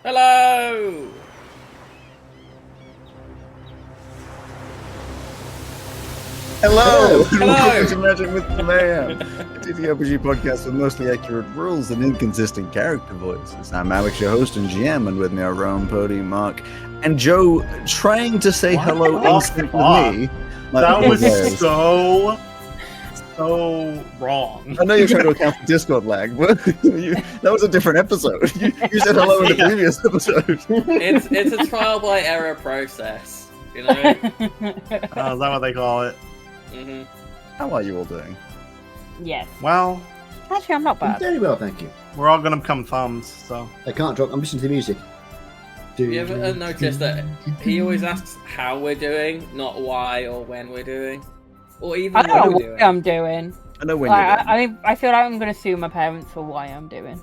Hello! Hello! Hello! Welcome to Magic with the Mayhem, a TTRPG podcast with mostly accurate rules and inconsistent character voices. I'm Alex, your host and GM, and with me are Rome, Pody, Mark, and Joe trying to say hello in sync with me. That was so wrong. I know you're trying to account for Discord lag, but that was a different episode. You said hello in the previous episode. It's a trial by error process, you know? Is that what they call it? Mm-hmm. How are you all doing? Yes. Well, Actually, I'm not I'm bad. very well, thank you. we're all gonna become thumbs, so. I can't drop. I'm listening to the music. Have you ever noticed that he always asks how we're doing, not why or when we're doing? Or even I what don't know we're what doing. I'm doing. I know when you're doing. I mean, I feel like I'm going to sue my parents for why I'm doing.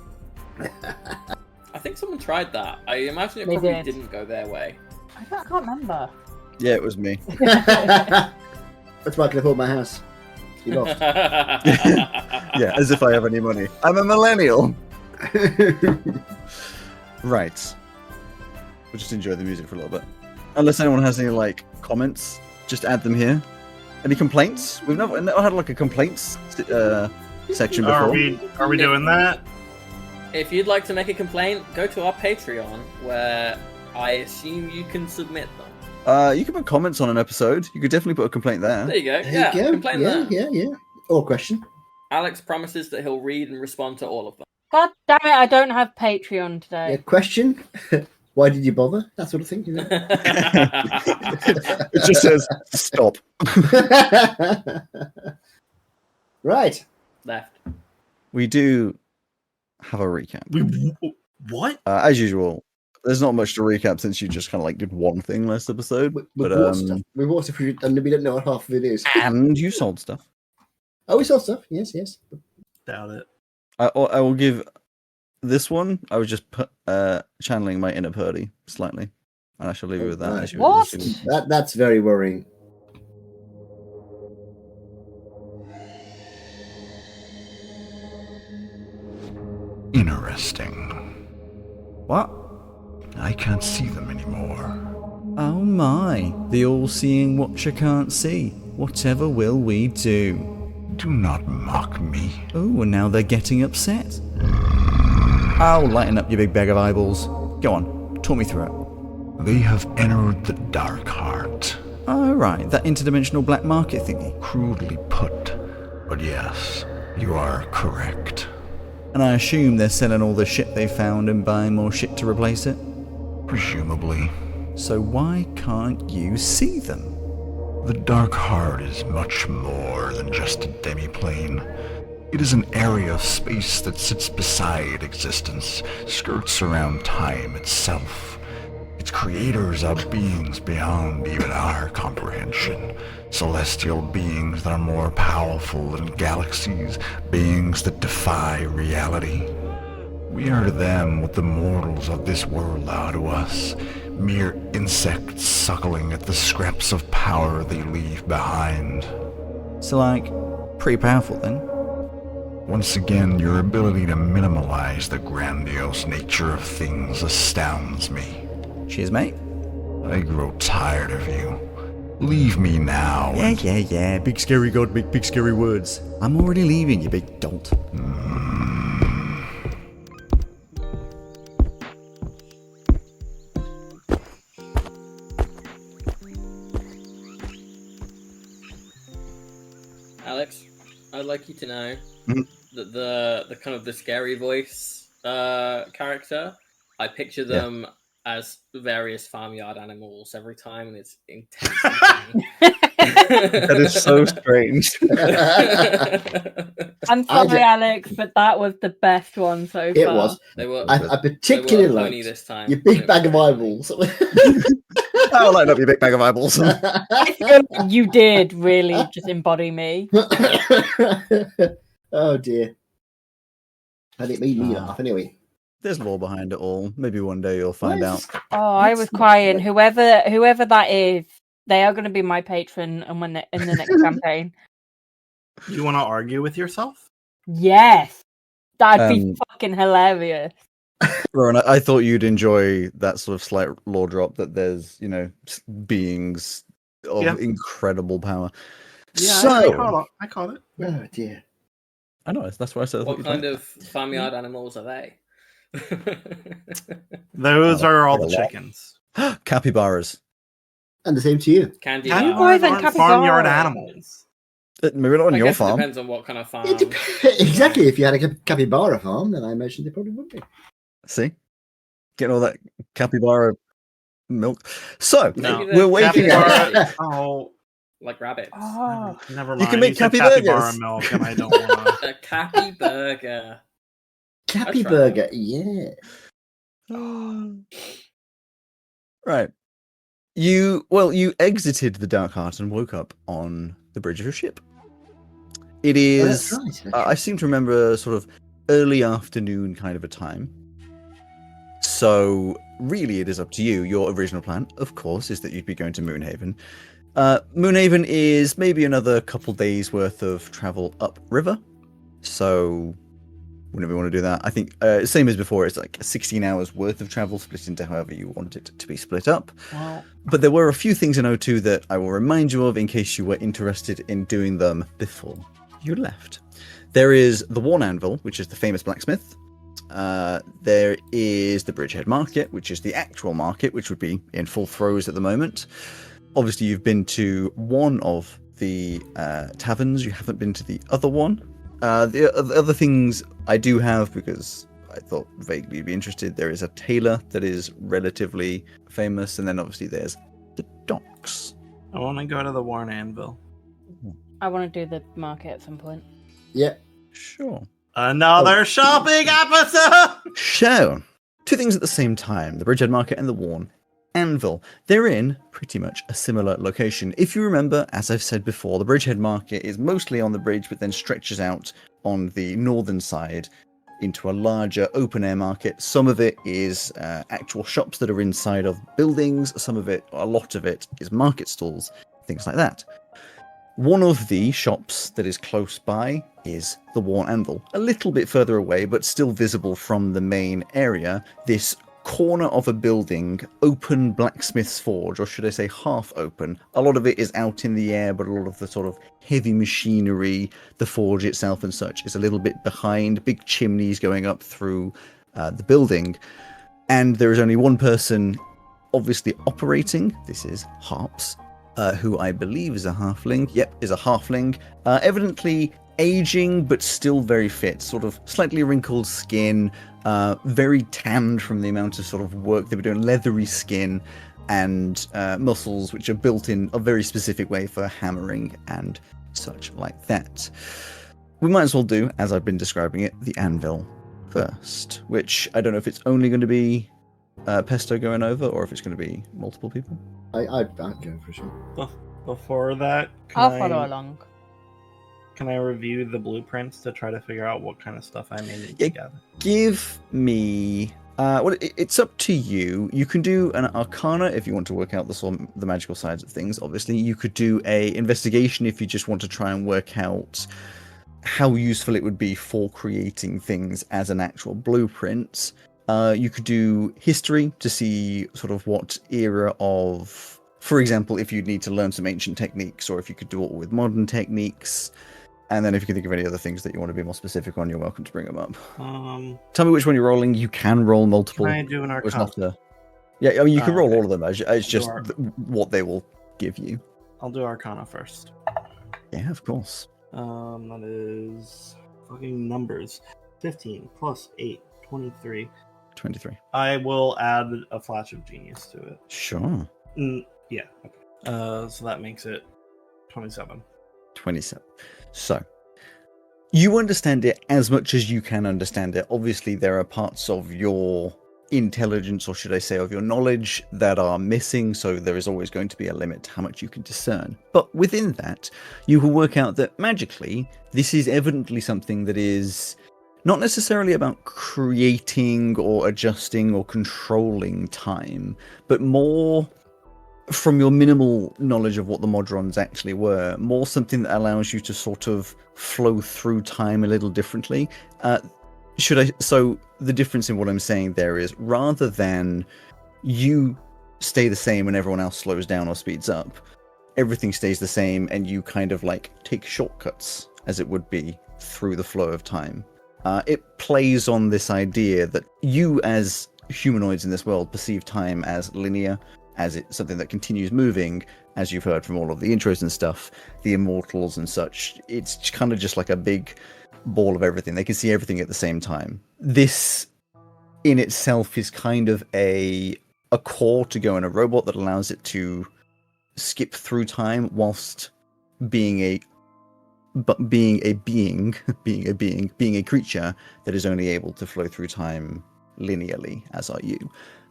I think someone tried that. I imagine it They probably did. didn't go their way. I can't remember. Yeah, it was me. That's why I can afford my house. You lost. Yeah, as if I have any money. I'm a millennial. Right. We'll just enjoy the music for a little bit. Unless anyone has any, comments, just add them here. Any complaints? We've never had, a complaints section before. Are we doing that? If you'd like to make a complaint, go to our Patreon, where I assume you can submit them. You can put comments on an episode. You could definitely put a complaint there. There you go. There Yeah, you go. complain there. Yeah. Or question. Alex promises that he'll read and respond to all of them. God damn it, I don't have Patreon today. Yeah, question. Why did you bother? That sort of thing. You know? It just says, stop. Right. Left. We do have a recap. What? As usual, there's not much to recap since you just kind of did one thing last episode. We But bought stuff. We bought stuff and we don't know what half of it is. and you sold stuff. Oh, we sold stuff. Yes. Doubt it. I will give this one. I was just channeling my inner Purdy slightly, and I shall leave you with that. Right. as you What? assume. That's very worrying. Interesting. What? I can't see them anymore. Oh my! The all-seeing watcher can't see. Whatever will we do? Do not mock me. Oh, and now they're getting upset. Oh, lighten up, you big bag of eyeballs. Go on, talk me through it. They have entered the dark heart. Oh, right, that interdimensional black market thingy. Crudely put. But yes, you are correct. And I assume they're selling all the shit they found and buying more shit to replace it? Presumably. So why can't you see them? The dark heart is much more than just a demiplane. It is an area of space that sits beside existence, skirts around time itself. Its creators are beings beyond even our comprehension. Celestial beings that are more powerful than galaxies, beings that defy reality. We are to them what the mortals of this world are to us, mere insects suckling at the scraps of power they leave behind. So, pretty powerful then? Once again, your ability to minimalize the grandiose nature of things astounds me. Cheers, mate. I grow tired of you. Leave me now. Yeah. Big scary god, big scary words. I'm already leaving, you big dolt. Alex, I'd like you to know Mhm. that the kind of the scary voice character, I picture them as various farmyard animals every time, and it's intense. That is so strange. I'm sorry, Alex, but that was the best one so far. It was. They were. I they were particularly a pony liked this time. your big bag of eyeballs. I'll lighten up your big bag of eyeballs. I feel like you did really just embody me. Oh dear. And it made me laugh anyway. There's lore behind it all. Maybe one day you'll find out. Oh, I was crying. Whoever that is, they are going to be my patron, and when they're in the next campaign. You want to argue with yourself? Yes, that'd be fucking hilarious. Rowan, I thought you'd enjoy that sort of slight lore drop that there's, beings of Yeah. incredible power. Yeah, So, I caught it. Oh dear. I know, that's why I said I thought What you'd kind like of farmyard animals are they? Those Oh, are all quite the a lot. chickens. that. Capybaras. And the same to you. Candy Candy bar. bars and aren't capybara. farmyard animals. Maybe not on I your guess it farm. depends on what kind of farm. It exactly. If you had a capybara farm, then I imagine they probably would be. See? Getting all that capybara milk. So, Maybe we're waking up. Capybara. Oh, like rabbits. Oh, never mind. You can make said cappy capybara burgers. milk, and I don't want to. A cappy burger. Cappy That's right. burger, yeah. Right. You exited the Dark Heart and woke up on the bridge of a ship. It Oh, is. that's right. I seem to remember sort of early afternoon kind of a time. So really, it is up to you. Your original plan, of course, is that you'd be going to Moonhaven. Moonhaven is maybe another couple days worth of travel upriver. So whenever you want to do that, I think same as before. It's like 16 hours worth of travel split into however you want it to be split up. Well, But there were a few things in O2 that I will remind you of in case you were interested in doing them before you left. There is the Worn Anvil, which is the famous blacksmith. There is the Bridgehead Market, which is the actual market, which would be in full throes at the moment. Obviously, you've been to one of the taverns. You haven't been to the other one. The other things I do have, because I thought vaguely you'd be interested, there is a tailor that is relatively famous, and then obviously there's the docks. I want to go to the Worn Anvil. I want to do the market at some point. Yeah. Sure. Another shopping episode! So, two things at the same time, the Bridgehead Market and the Worn Anvil. They're in pretty much a similar location. If you remember, as I've said before, the Bridgehead Market is mostly on the bridge, but then stretches out on the northern side into a larger open-air market. Some of it is actual shops that are inside of buildings. Some of it, a lot of it, is market stalls, things like that. One of the shops that is close by is the Worn Anvil. A little bit further away, but still visible from the main area, this corner of a building, open blacksmith's forge, or should I say half open. A lot of it is out in the air, but a lot of the sort of heavy machinery, the forge itself and such, is a little bit behind, big chimneys going up through the building. And there is only one person obviously operating. This is Harps, who I believe is a halfling. Yep, is a halfling. Evidently aging, but still very fit. Sort of slightly wrinkled skin, very tanned from the amount of sort of work they've been doing. Leathery skin and muscles, which are built in a very specific way for hammering and such like that. We might as well do, as I've been describing it, the anvil first, which I don't know if it's only going to be Pesto going over, or if it's going to be multiple people. I'd go for sure. Before that, I'll follow along. Can I review the blueprints to try to figure out what kind of stuff I may need Yeah. together? Give me... it's up to you. You can do an Arcana if you want to work out the magical sides of things, obviously. You could do a investigation if you just want to try and work out how useful it would be for creating things as an actual blueprint. You could do history to see sort of what era of... For example, if you'd need to learn some ancient techniques, or if you could do it with modern techniques. And then if you can think of any other things that you want to be more specific on, you're welcome to bring them up. Tell me which one you're rolling. You can roll multiple. Can I do an It's Arcana? not yeah, I mean, you can roll okay. all of them. It's just what they will give you. I'll do Arcana first. Yeah, of course. That is fucking numbers. 15 plus 8, 23. 23. I will add a flash of genius to it. Sure. Yeah. Okay. So that makes it 27. 27. So, you understand it as much as you can understand it. Obviously, there are parts of your intelligence, or should I say of your knowledge, that are missing, so there is always going to be a limit to how much you can discern. But within that, you will work out that magically, this is evidently something that is not necessarily about creating or adjusting or controlling time, but more... from your minimal knowledge of what the Modrons actually were, more something that allows you to sort of flow through time a little differently. So the difference in what I'm saying there is, rather than you stay the same and everyone else slows down or speeds up, everything stays the same and you kind of like take shortcuts, as it would be, through the flow of time. It plays on this idea that you as humanoids in this world perceive time as linear, as it's something that continues moving, as you've heard from all of the intros and stuff, the immortals and such. It's kind of just like a big ball of everything. They can see everything at the same time. This in itself is kind of a core to go in a robot that allows it to skip through time whilst being a creature that is only able to flow through time linearly, as are you.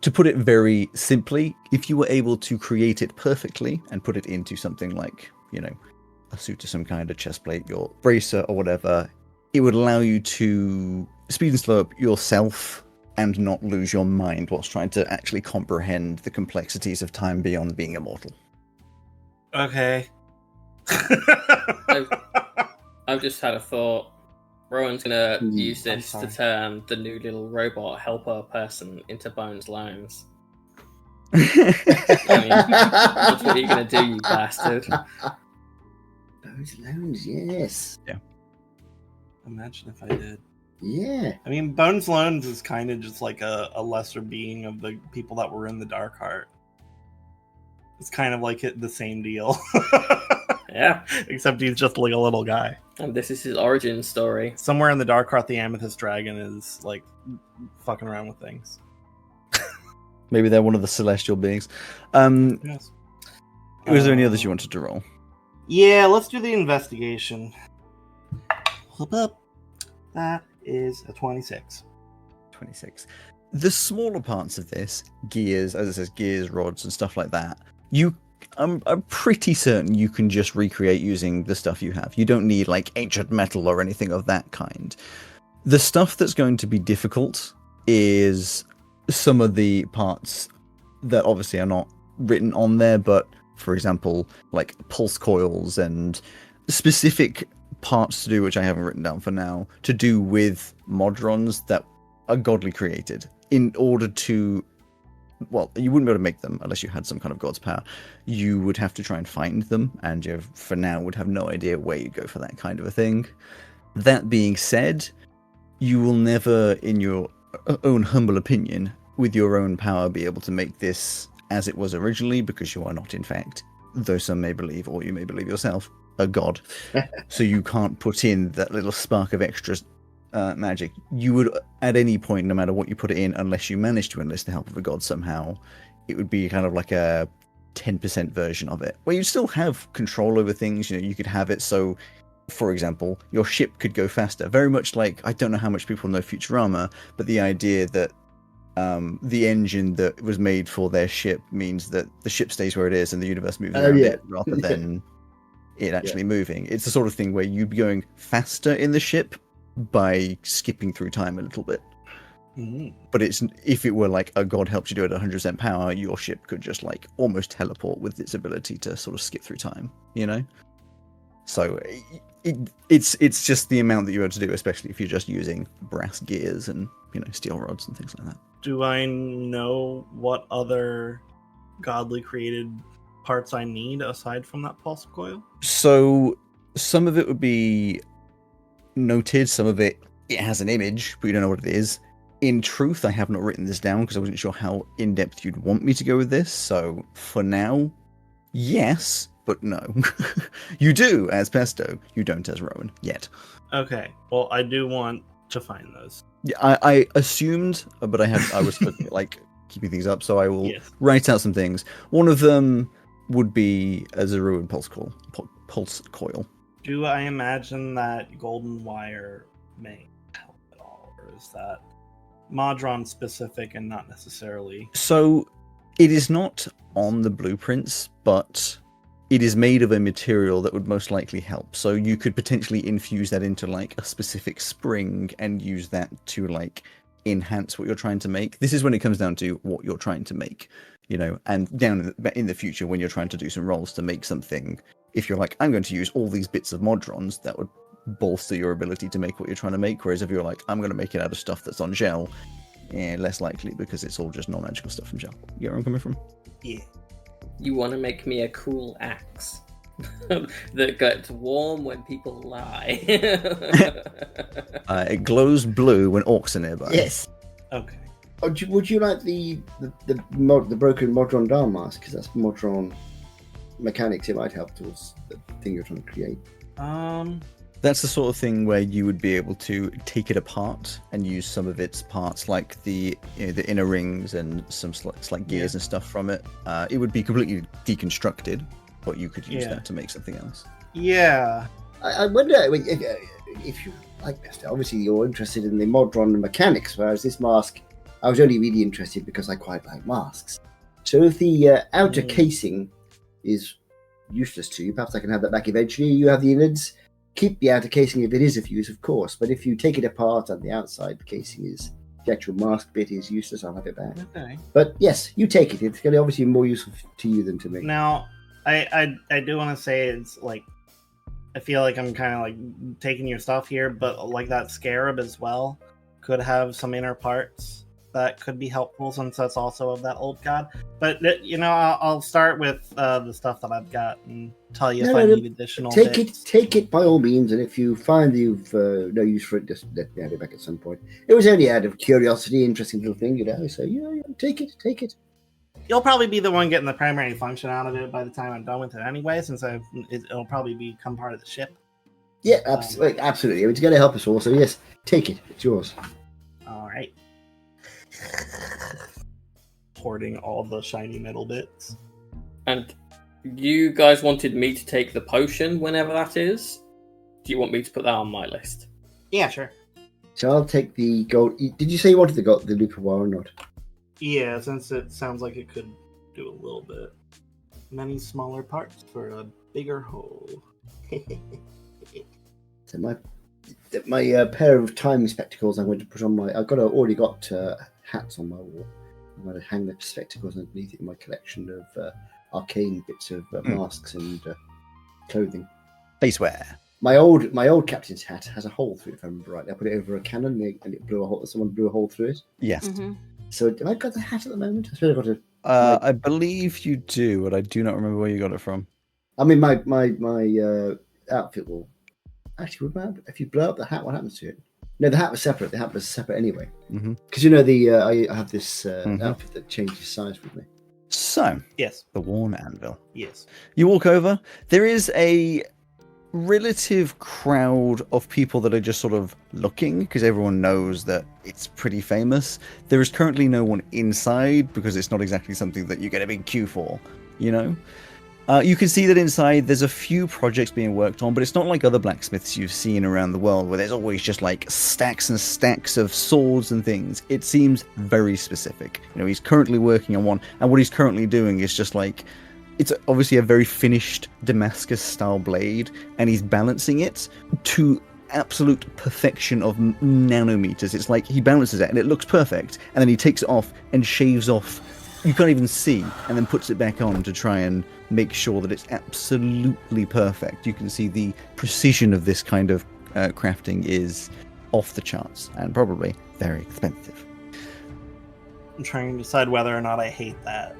To put it very simply, if you were able to create it perfectly and put it into something like, a suit of some kind, a chest plate, your bracer or whatever, it would allow you to speed and slow up yourself and not lose your mind whilst trying to actually comprehend the complexities of time beyond being immortal. Okay. I've just had a thought. Rowan's gonna use I'm this sorry. to turn the new little robot helper person into Bones Loans. That's what you're gonna do, you bastard. Bones Loans, yes. Imagine if I did. Yeah. I mean, Bones Loans is kind of just like a lesser being of the people that were in the Dark Heart. It's kind of like the same deal. Yeah. Except he's just like a little guy. And this is his origin story. Somewhere in the Dark Heart, the Amethyst Dragon is like fucking around with things. Maybe they're one of the celestial beings. Yes. Was there any others you wanted to roll? Yeah, let's do the investigation. Flip up. That is a 26. 26. The smaller parts of this, gears, as it says, gears, rods, and stuff like that, I'm pretty certain you can just recreate using the stuff you have. You don't need like ancient metal or anything of that kind. The stuff that's going to be difficult is some of the parts that obviously are not written on there, but for example, like pulse coils and specific parts to do, which I haven't written down for now, to do with modrons that are godly created in order to, well, you wouldn't be able to make them unless you had some kind of god's power. You would have to try and find them, and you, for now, would have no idea where you'd go for that kind of a thing. That being said, you will never, in your own humble opinion, with your own power, be able to make this as it was originally, because you are not, in fact, though some may believe, or you may believe yourself, a god. So you can't put in that little spark of extra magic. You would, at any point, no matter what you put it in, unless you manage to enlist the help of a god somehow, it would be kind of like a 10% version of it, where you still have control over things. You could have it so, for example, your ship could go faster. Very much like, I don't know how much people know Futurama, but the idea that the engine that was made for their ship means that the ship stays where it is and the universe moves around it rather than it actually moving. It's the sort of thing where you'd be going faster in the ship by skipping through time a little bit. But it's, if it were like a god helps you do it at 100% power, your ship could just like almost teleport with its ability to sort of skip through time, So it's just the amount that you have to do, especially if you're just using brass gears and steel rods and things like that. Do I know what other godly created parts I need aside from that pulse coil? So some of it would be noted, some of it has an image, but you don't know what it is. In truth, I have not written this down because I wasn't sure how in-depth you'd want me to go with this. So for now, yes, but no. You do as Pesto, you don't as Rowan yet. Okay, well, I do want to find those. Yeah, I assumed, but I was like keeping things up, so I will write out some things. One of them would be a Zeruan pulse coil. Do I imagine that golden wire may help at all, or is that Modron specific and not necessarily? So it is not on the blueprints, but it is made of a material that would most likely help. So you could potentially infuse that into like a specific spring and use that to like enhance what you're trying to make. This is when it comes down to what you're trying to make, and down in the future when you're trying to do some rolls to make something. If you're like, I'm going to use all these bits of modrons, that would bolster your ability to make what you're trying to make. Whereas if you're like, I'm going to make it out of stuff that's on gel, less likely because it's all just non-magical stuff from gel. You get where I'm coming from? Yeah. You want to make me a cool axe that gets warm when people lie. It glows blue when orcs are nearby. Yes. Okay. Would you like the broken Modron Dharma mask? Because that's Modron mechanics. It might help towards the thing you're trying to create. That's the sort of thing where you would be able to take it apart and use some of its parts, like the the inner rings and some slight gears and stuff from it. It would be completely deconstructed, but you could use that to make something else. Yeah. I wonder if you like this. Obviously, you're interested in the Modron mechanics, whereas this mask, I was only really interested because I quite like masks. So if the outer casing is useless to you, perhaps I can have that back eventually. You have the innards. Keep the outer casing if it is of use, of course. But if you take it apart and the outside casing is the actual mask bit is useless, I'll have it back. Okay. But yes, you take it. It's going to obviously be more useful to you than to me. Now, I do want to say it's like I feel like I'm kind of like taking your stuff here, but like that scarab as well could have some inner parts that could be helpful since that's also of that old god. But I'll start with the stuff that I've got and tell you if I need additional. Take it by all means, and if you find you've no use for it, just let me have it back at some point. It was only out of curiosity, interesting little thing, So take it. You'll probably be the one getting the primary function out of it by the time I'm done with it anyway, since it'll probably become part of the ship. Yeah, absolutely. It's going to help us all. So yes, take it. It's yours. All right. Hoarding all the shiny metal bits. And you guys wanted me to take the potion whenever that is? Do you want me to put that on my list? Yeah, sure. So I'll take the gold. Did you say you wanted the Lupoir or not? Yeah, since it sounds like it could do a little bit. Many smaller parts for a bigger whole. So my pair of timing spectacles I'm going to put on my... already got hats on my wall. I'm going to hang the spectacles underneath it in my collection of arcane bits of masks and clothing. Facewear. My old captain's hat has a hole through it, if I remember right. I put it over a cannon and it blew a hole. Someone blew a hole through it. Yes. Mm-hmm. So have I got the hat at the moment? I suppose I've got I believe you do, but I do not remember where you got it from. I mean, my outfit will... Actually, if you blow up the hat, what happens to it? No, the hat was separate. The hat was separate anyway. Because I have this outfit that changes size with me. So, yes, the Worn Anvil. Yes. You walk over. There is a relative crowd of people that are just sort of looking because everyone knows that it's pretty famous. There is currently no one inside because it's not exactly something that you get a big queue for, You can see that inside there's a few projects being worked on, but it's not like other blacksmiths you've seen around the world where there's always just like stacks and stacks of swords and things. It seems very specific. He's currently working on one, and what he's currently doing is just like, it's obviously a very finished Damascus style blade, and he's balancing it to absolute perfection of nanometers. It's like he balances it and it looks perfect, and then he takes it off and shaves off. You can't even see, and then puts it back on to try and make sure that it's absolutely perfect. You can see the precision of this kind of crafting is off the charts and probably very expensive. I'm trying to decide whether or not I hate that.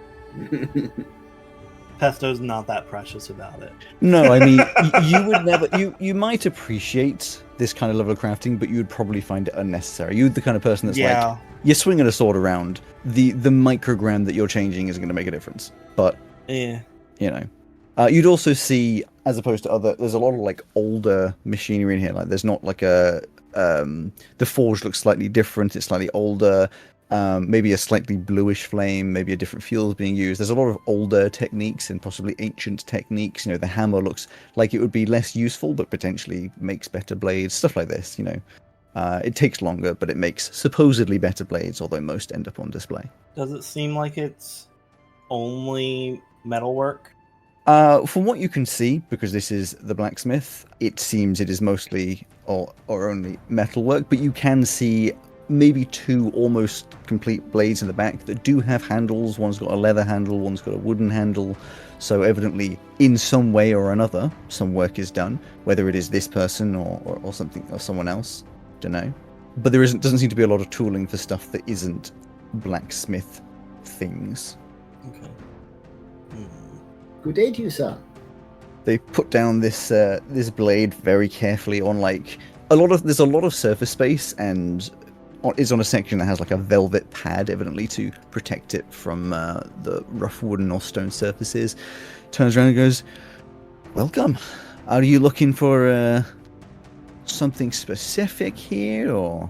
Pesto's not that precious about it. No, I mean, you would never... You might appreciate this kind of level of crafting, but you would probably find it unnecessary. You're the kind of person that's like... You're swinging a sword around. The microgram that you're changing isn't going to make a difference. But, you'd also see, as opposed to other... There's a lot of, like, older machinery in here. Like, there's not, like, the forge looks slightly different. It's slightly older. Maybe a slightly bluish flame. Maybe a different fuel's being used. There's a lot of older techniques and possibly ancient techniques. The hammer looks like it would be less useful, but potentially makes better blades. Stuff like this, It takes longer, but it makes supposedly better blades, although most end up on display. Does it seem like it's only metalwork? From what you can see, because this is the blacksmith, it seems it is mostly or only metalwork, but you can see maybe 2 almost complete blades in the back that do have handles. One's got a leather handle, one's got a wooden handle. So evidently, in some way or another, some work is done, whether it is this person or something or someone else. Don't know. But doesn't seem to be a lot of tooling for stuff that isn't blacksmith things. Okay. Good day to you, sir. They put down this blade very carefully on there's a lot of surface space, and is on a section that has like a velvet pad, evidently to protect it from the rough wooden or stone surfaces. Turns around and goes, "Welcome. Are you looking for something specific here, or?"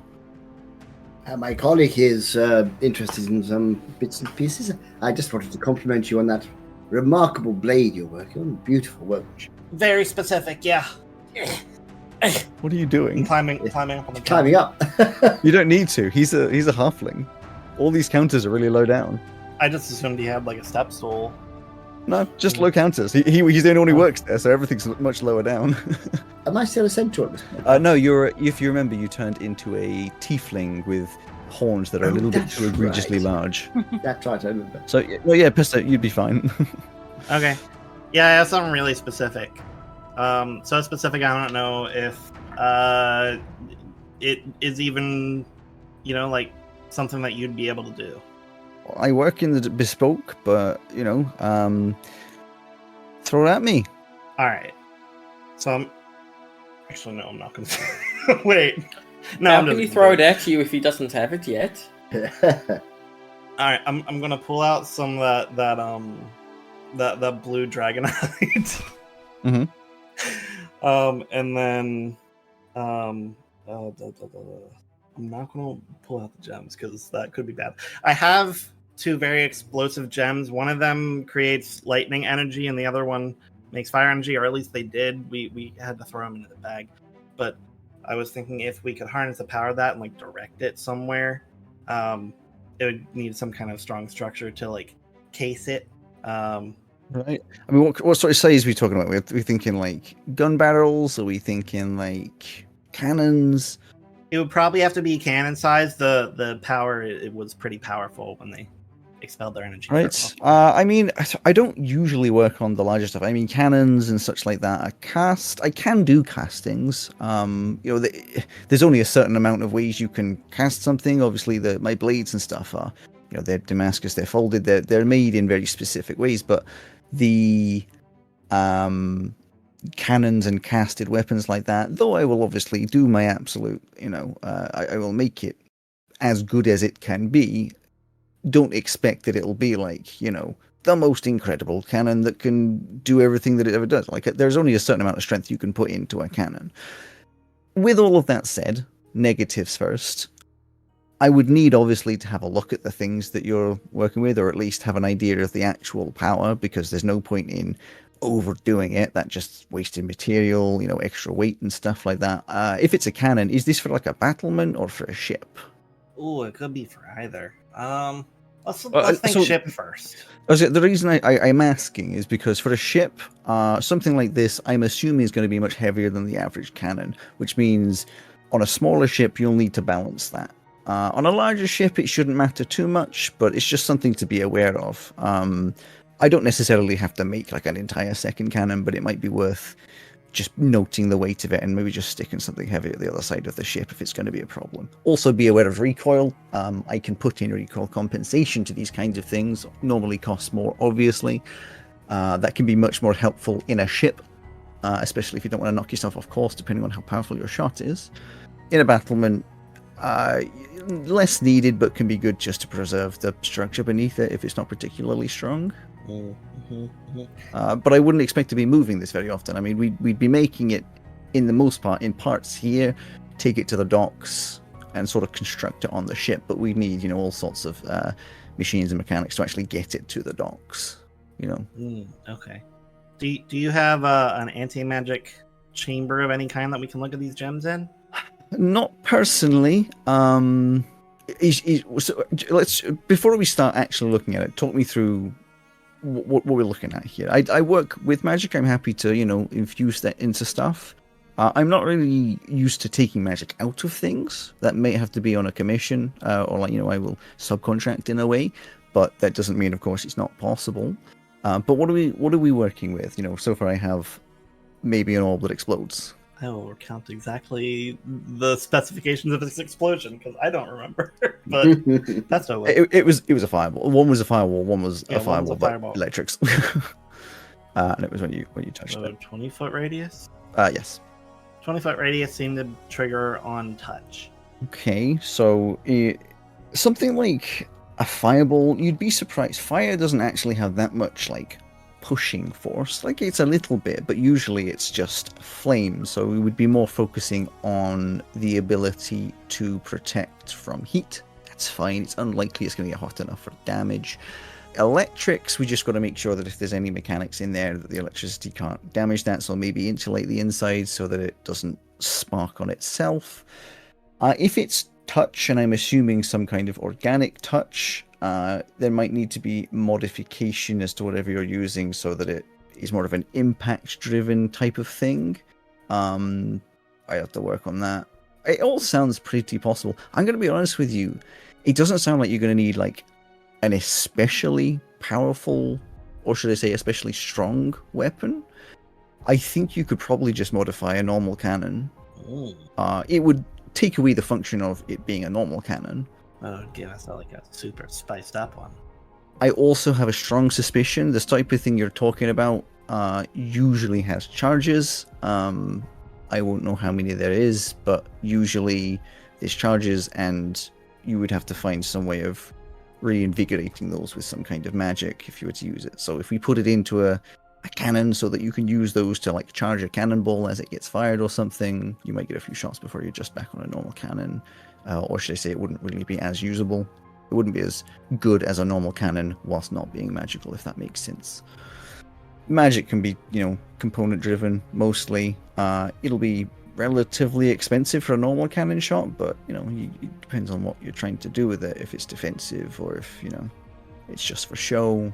My colleague is interested in some bits and pieces. I just wanted to compliment you on that remarkable blade you're working on. Beautiful work. Very specific, yeah. What are you doing? Climbing up on the Climbing up. You don't need to. He's a halfling. All these counters are really low down. I just assumed he had like a step stool. No, just low counters. He's the only one who works there, so everything's much lower down. Am I still a centaur at this point? No, if you remember, you turned into a tiefling with horns that are a little bit too egregiously large. That's right, I remember. So, yeah, Pista, you'd be fine. Okay. Yeah, I have something really specific. So specific, I don't know if it is even, like something that you'd be able to do. I work in the bespoke, but, throw it at me. All right. So actually, no, I'm not going to. Wait. No, How can you throw it at you if he doesn't have it yet? All right, I'm gonna pull out some of that blue dragonite. And then I'm not gonna pull out the gems because that could be bad. I have 2 very explosive gems. One of them creates lightning energy, and the other one makes fire energy, or at least they did. We had to throw them into the bag, but I was thinking if we could harness the power of that and like direct it somewhere, it would need some kind of strong structure to like case it. Right. I mean, what sort of size are we talking about? Are we thinking like gun barrels? Are we thinking like cannons? It would probably have to be cannon size. The power, it was pretty powerful when they expelled their energy. Right. I mean, I don't usually work on the larger stuff. I mean, cannons and such like that. I can do castings. There's only a certain amount of ways you can cast something. Obviously, my blades and stuff are, they're Damascus, they're folded, they're made in very specific ways. But the cannons and casted weapons like that, though I will obviously do my absolute, I will make it as good as it can be. Don't expect that it'll be like, the most incredible cannon that can do everything that it ever does. Like, there's only a certain amount of strength you can put into a cannon. With all of that said, negatives first. I would need, obviously, to have a look at the things that you're working with, or at least have an idea of the actual power, because there's no point in overdoing it. That just wasted material, extra weight and stuff like that. If it's a cannon, is this for like a battlement or for a ship? Oh, it could be for either. Let's think ship first. The reason I'm asking is because for a ship, something like this, I'm assuming is going to be much heavier than the average cannon, which means on a smaller ship, you'll need to balance that. On a larger ship, it shouldn't matter too much, but it's just something to be aware of. I don't necessarily have to make like an entire second cannon, but it might be worth just noting the weight of it and maybe just sticking something heavy at the other side of the ship if it's going to be a problem. Also be aware of recoil. I can put in recoil compensation to these kinds of things. Normally costs more, obviously. That can be much more helpful in a ship, especially if you don't want to knock yourself off course, depending on how powerful your shot is. In a battlement, less needed, but can be good just to preserve the structure beneath it if it's not particularly strong. But I wouldn't expect to be moving this very often. I mean, we'd be making it, in the most part, in parts here, take it to the docks, and sort of construct it on the ship. But we need, all sorts of machines and mechanics to actually get it to the docks. Okay. Do you have an anti-magic chamber of any kind that we can look at these gems in? Not personally. Let's before we start actually looking at it, talk me through what we're looking at here. I work with magic. I'm happy to infuse that into stuff. I'm not really used to taking magic out of things. That may have to be on a commission, or like, I will subcontract in a way, but that doesn't mean, of course, it's not possible. But what are we working with? So far I have maybe an orb that explodes. I will recount exactly the specifications of this explosion because I don't remember. But that's no way. It was a fireball. One was a firewall. One was a fireball, but fireball. electrics. And it was when you touched So it. 20-foot radius. Yes. 20-foot radius seemed to trigger on touch. Okay, so something like a fireball, you'd be surprised. Fire doesn't actually have that much like pushing force. Like it's a little bit, but usually it's just flame. So we would be more focusing on the ability to protect from heat. That's fine. It's unlikely it's going to get hot enough for damage. Electrics, we just got to make sure that if there's any mechanics in there that the electricity can't damage that, so maybe insulate the inside so that it doesn't spark on itself. If it's touch, and I'm assuming some kind of organic touch, there might need to be modification as to whatever you're using so that it is more of an impact driven type of thing. I have to work on that. It all sounds pretty possible. I'm going to be honest with you, it doesn't sound like you're going to need like an especially powerful, or should I say especially strong weapon. I think you could probably just modify a normal cannon. It would take away the function of it being a normal cannon. Oh, give us like a super spiced up one. I also have a strong suspicion this type of thing you're talking about usually has charges. I won't know how many there is, but usually there's charges, and you would have to find some way of reinvigorating those with some kind of magic if you were to use it. So if we put it into a cannon so that you can use those to like charge a cannonball as it gets fired or something, you might get a few shots before you're just back on a normal cannon. Or should I say, it wouldn't really be as usable. It wouldn't be as good as a normal cannon whilst not being magical, if that makes sense. Magic can be, component driven mostly. It'll be relatively expensive for a normal cannon shot, but it depends on what you're trying to do with it, if it's defensive or if it's just for show.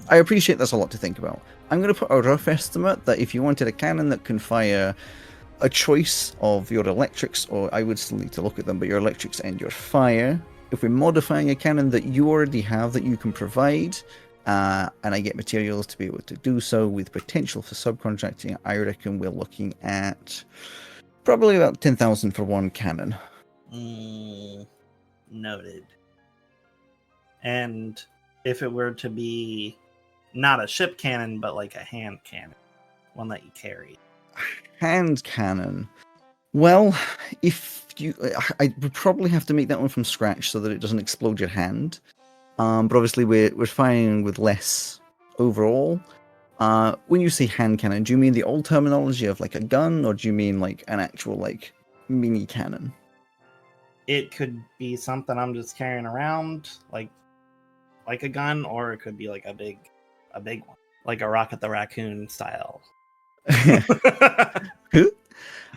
I appreciate that's a lot to think about. I'm going to put a rough estimate that if you wanted a cannon that can fire a choice of your electrics, or I would still need to look at them, but your electrics and your fire, if we're modifying a cannon that you already have that you can provide, and I get materials to be able to do so with potential for subcontracting, I reckon we're looking at probably about 10,000 for one cannon. Noted. And if it were to be not a ship cannon, but like a hand cannon, one that you carry. Hand cannon. Well, I would probably have to make that one from scratch so that it doesn't explode your hand. But obviously we're firing with less overall. When you say hand cannon, do you mean the old terminology of like a gun, or do you mean like an actual like mini cannon? It could be something I'm just carrying around, like a gun, or it could be like a big one, like a Rocket the Raccoon style. It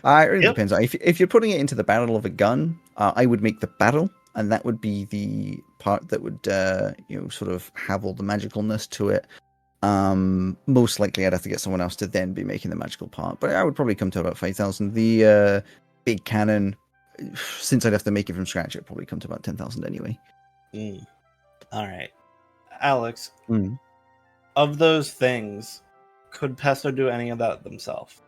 really depends. If you're putting it into the barrel of a gun, I would make the barrel, and that would be the part that would sort of have all the magicalness to it. Most likely I'd have to get someone else to then be making the magical part, but I would probably come to about 5,000. The big cannon, since I'd have to make it from scratch, it'd probably come to about 10,000 anyway. All right, Alex. Of those things, could Pesto do any of that themselves?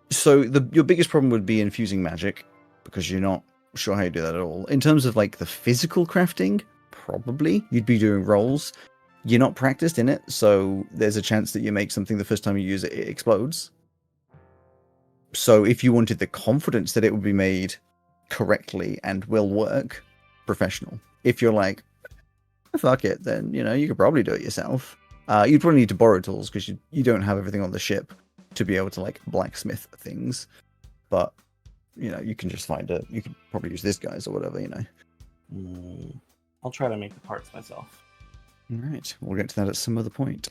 So your biggest problem would be infusing magic, because you're not sure how you do that at all. In terms of like the physical crafting, probably you'd be doing rolls. You're not practiced in it, so there's a chance that you make something the first time you use it, it explodes. So if you wanted the confidence that it would be made correctly and will work, professional. If you're like, fuck it, then you could probably do it yourself. You'd probably need to borrow tools because you don't have everything on the ship to be able to like blacksmith things. But you can just you could probably use this guy's or whatever. I'll try to make the parts myself. All right, we'll get to that at some other point.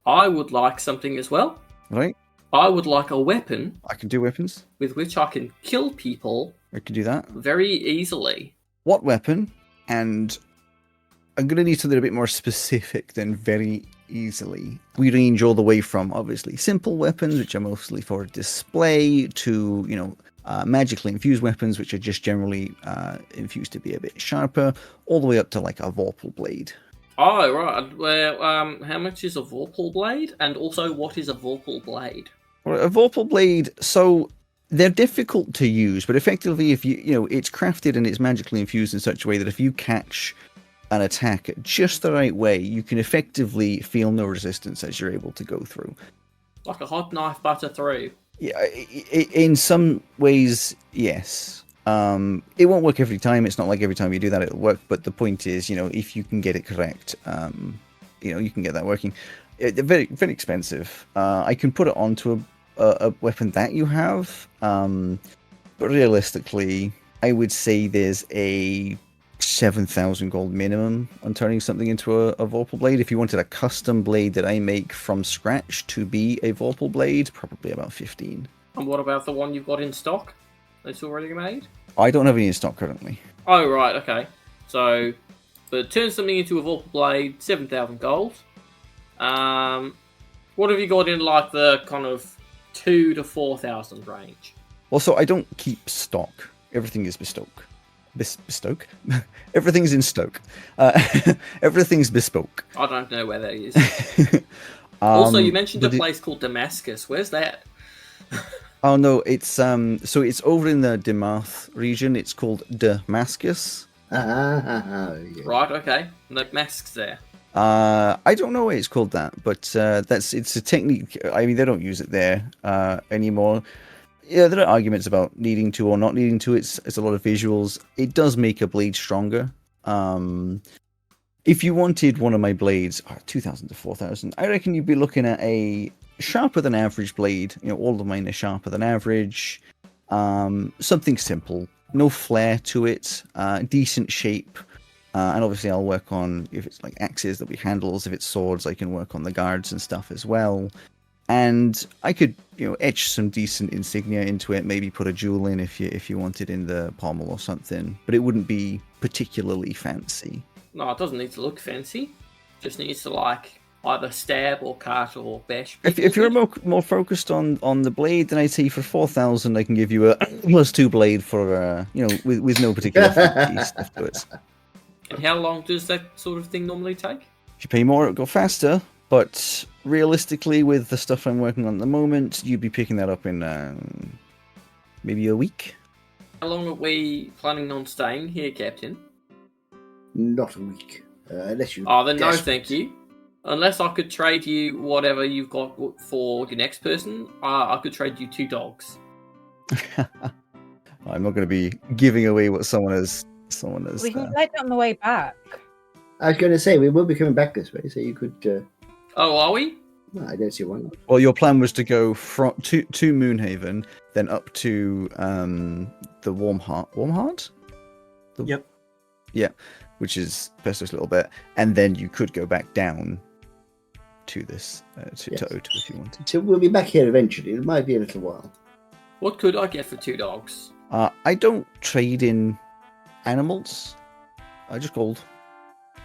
I would like something as well. Right. I would like a weapon. I can do weapons. With which I can kill people. I can do that very easily. What weapon? And I'm going to need something a bit more specific than very easily. We range all the way from, obviously, simple weapons, which are mostly for display, to, magically infused weapons, which are just generally infused to be a bit sharper, all the way up to, like, a Vorpal blade. Oh, right. Well, how much is a Vorpal blade? And also, what is a Vorpal blade? Well, a Vorpal blade, so they're difficult to use, but effectively, if it's crafted and it's magically infused in such a way that if you catch an attack just the right way, you can effectively feel no resistance as you're able to go through. Like a hot knife butter through. Yeah, in some ways, yes. It won't work every time. It's not like every time you do that it'll work. But the point is, if you can get it correct, you can get that working. They're very, very expensive. I can put it onto a weapon that you have, but realistically, I would say there's a 7,000 gold minimum on turning something into a Vorpal blade. If you wanted a custom blade that I make from scratch to be a Vorpal blade, probably about 15. And what about the one you've got in stock that's already made? I don't have any in stock currently. Oh, right, okay. So, but turn something into a Vorpal blade, 7,000 gold. What have you got in like the kind of 2,000 to 4,000 range? Well, so I don't keep stock. Everything is bespoke. Bespoke? Everything's in Stoke. Everything's bespoke. I don't know where that is. Also, you mentioned a place called Damascus. Where's that? Oh no, it's so it's over in the Demarth region. It's called Damascus. Yeah. Right, okay. No masks there. I don't know why it's called that, but it's a technique. I mean, they don't use it there anymore. Yeah, there are arguments about needing to or not needing to. It's a lot of visuals. It does make a blade stronger. If you wanted one of my blades, 2,000 to 4,000, I reckon you'd be looking at a sharper than average blade. All of mine are sharper than average. Something simple, no flair to it, decent shape. And obviously I'll work on, if it's like axes, there'll be handles. If it's swords, I can work on the guards and stuff as well. And I could, etch some decent insignia into it, maybe put a jewel in if you wanted in the pommel or something. But it wouldn't be particularly fancy. No, it doesn't need to look fancy. Just needs to like either stab or cut or bash. If you're more focused on the blade, then I'd say for 4,000 I can give you a +2 blade for with no particular fancy stuff to it. And how long does that sort of thing normally take? If you pay more, it'll go faster. But realistically, with the stuff I'm working on at the moment, you'd be picking that up in maybe a week. How long are we planning on staying here, Captain? Not a week. Unless you... Oh, then no thank you. Unless I could trade you whatever you've got for your next person, I could trade you 2 dogs. I'm not going to be giving away what someone has... We can collect it on the way back. I was going to say, we will be coming back this way, so you could... Oh, are we? Well, I don't see why not. Well, your plan was to go to Moonhaven, then up to the Warm Heart? Yep. Yeah, which is first a little bit, and then you could go back down to this to O2 if you wanted. So we'll be back here eventually. It might be a little while. What could I get for 2 dogs? I don't trade in animals. I just gold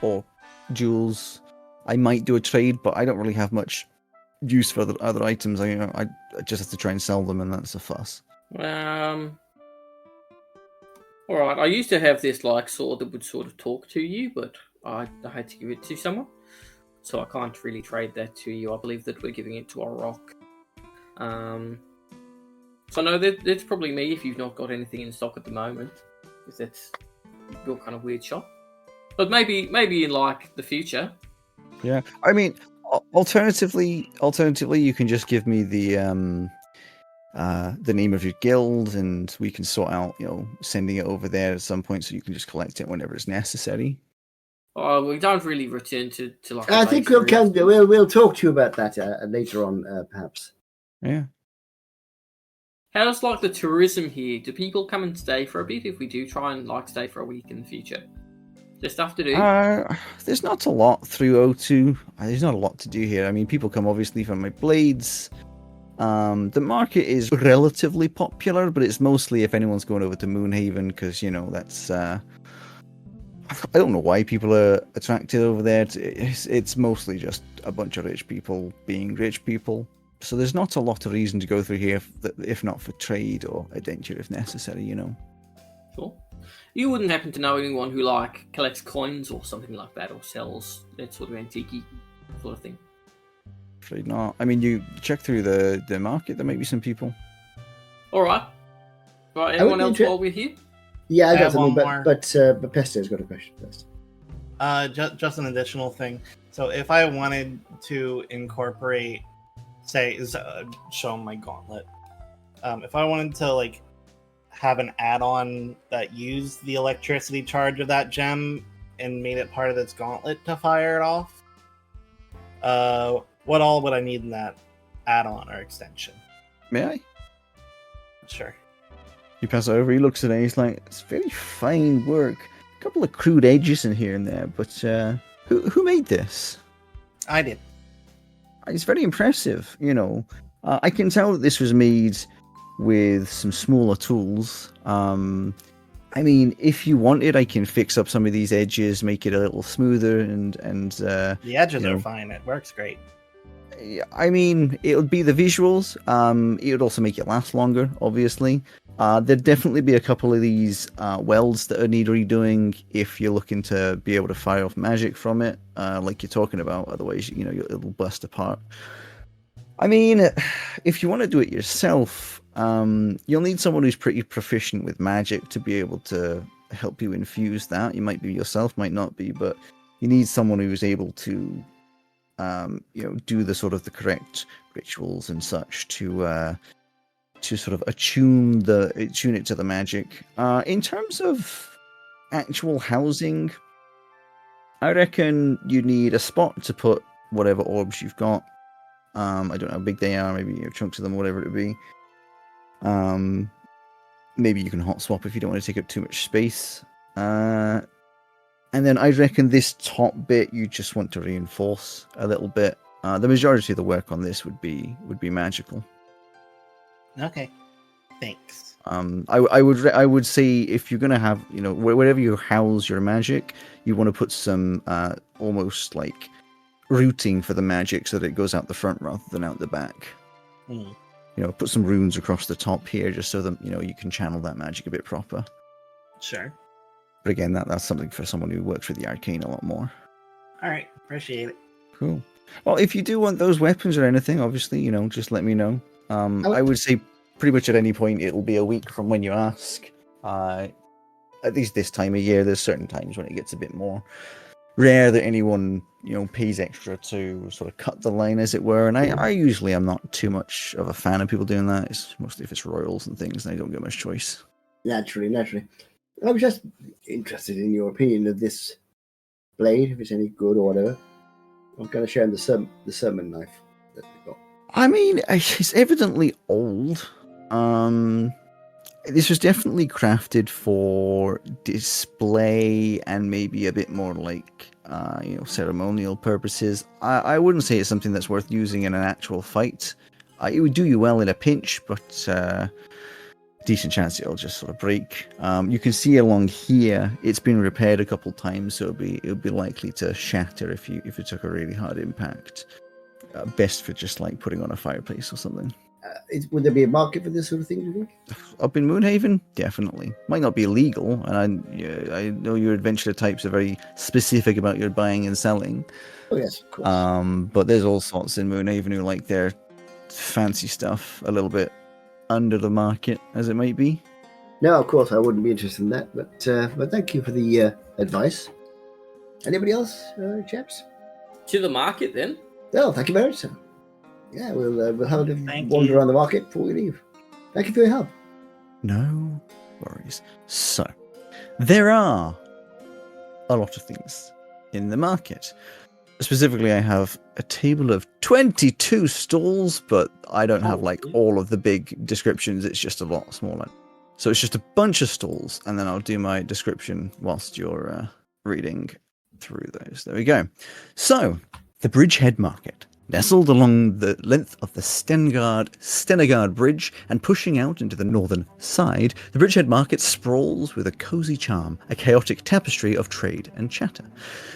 or jewels. I might do a trade, but I don't really have much use for other items. I just have to try and sell them, and that's a fuss. Alright, I used to have this like sword that would sort of talk to you, but I had to give it to someone. So I can't really trade that to you. I believe that we're giving it to a rock. So no, that's probably me if you've not got anything in stock at the moment. Because that's your kind of weird shop. But maybe in like the future. Yeah, I mean, alternatively, you can just give me the name of your guild, and we can sort out, sending it over there at some point, so you can just collect it whenever it's necessary. Oh, we don't really return to like. I think we'll come. We'll talk to you about that later on, perhaps. Yeah. How's like the tourism here? Do people come and stay for a bit if we do try and like stay for a week in the future? There's stuff to do. There's not a lot through O2. There's not a lot to do here. I mean, people come obviously for my blades. The market is relatively popular, but it's mostly if anyone's going over to Moonhaven, because that's I don't know why people are attracted over there. It's mostly just a bunch of rich people being rich people. So there's not a lot of reason to go through here, if not for trade or adventure if necessary, you know. Sure. You wouldn't happen to know anyone who like collects coins or something like that, or sells that sort of antique sort of thing? Afraid not. I mean, you check through the market. There might be some people. All right. Right. I would Anyone be else while we're here? Yeah, I I got have something, one more. but Pesto's got a question first. Just an additional thing. So if I wanted to incorporate, say, show my gauntlet. If I wanted to like have an add-on that used the electricity charge of that gem and made it part of its gauntlet to fire it off, what all would I need in that add-on or extension? May I? Sure. You pass it over. He looks at it. He's like, "It's very fine work. A couple of crude edges in here and there, but who made this?" I did. It's very impressive. You know, I can tell that this was made with some smaller tools. I mean, if you wanted, I can fix up some of these edges, make it a little smoother, and The edges you are know. fine. It works great. I mean, it would be the visuals. It would also make it last longer, obviously. There'd definitely be a couple of these welds that need redoing if you're looking to be able to fire off magic from it, like you're talking about. Otherwise, you know, it'll bust apart. I mean, if you want to do it yourself, you'll need someone who's pretty proficient with magic to be able to help you infuse that. You might be yourself, might not be, but you need someone who's able to do the sort of the correct rituals and such to sort of attune it to the magic. In terms of actual housing, I reckon you need a spot to put whatever orbs you've got. I don't know how big they are, maybe chunks of them, whatever it be. Maybe you can hot swap if you don't want to take up too much space. And then I reckon this top bit you just want to reinforce a little bit. The majority of the work on this would be magical. Okay. Thanks. I would say if you're gonna have, you know, wherever you house your magic, you want to put some almost like routing for the magic so that it goes out the front rather than out the back. Mm. You know, put some runes across the top here just so that, you know, you can channel that magic a bit proper. Sure. But again, that's something for someone who works with the arcane a lot more. All right. Appreciate it. Cool. Well, if you do want those weapons or anything, obviously, you know, just let me know. I would say pretty much at any point it'll be a week from when you ask. At least this time of year, there's certain times when it gets a bit more rare that anyone, you know, pays extra to sort of cut the line, as it were. And I usually am not too much of a fan of people doing that. It's mostly if it's royals and things, and I don't get much choice. Naturally. I was just interested in your opinion of this blade, if it's any good or whatever. I'm going to share the sermon knife that we've got. I mean, it's evidently old. This was definitely crafted for display and maybe a bit more like, ceremonial purposes. I wouldn't say it's something that's worth using in an actual fight. It would do you well in a pinch, but decent chance it'll just sort of break. You can see along here, it's been repaired a couple times, so it'll be likely to shatter if it took a really hard impact. Best for just like putting on a fireplace or something. Would there be a market for this sort of thing, do you think? Up in Moonhaven, definitely. Might not be illegal, and I know your adventurer types are very specific about your buying and selling. Oh yes, of course. But there's all sorts in Moonhaven who like their fancy stuff a little bit under the market, as it might be. No, of course I wouldn't be interested in that, but thank you for the advice. Anybody else, chaps? To the market, then. Oh, thank you very much, sir. Yeah, we'll have a little Thank wander you. around the market before we leave. Thank you for your help. No worries. So, there are a lot of things in the market. Specifically, I have a table of 22 stalls, but I don't have like all of the big descriptions. It's just a lot smaller. So it's just a bunch of stalls, and then I'll do my description whilst you're reading through those. There we go. So, the Bridgehead Market. Nestled along the length of the Stenegard Bridge and pushing out into the northern side, the Bridgehead Market sprawls with a cosy charm, a chaotic tapestry of trade and chatter.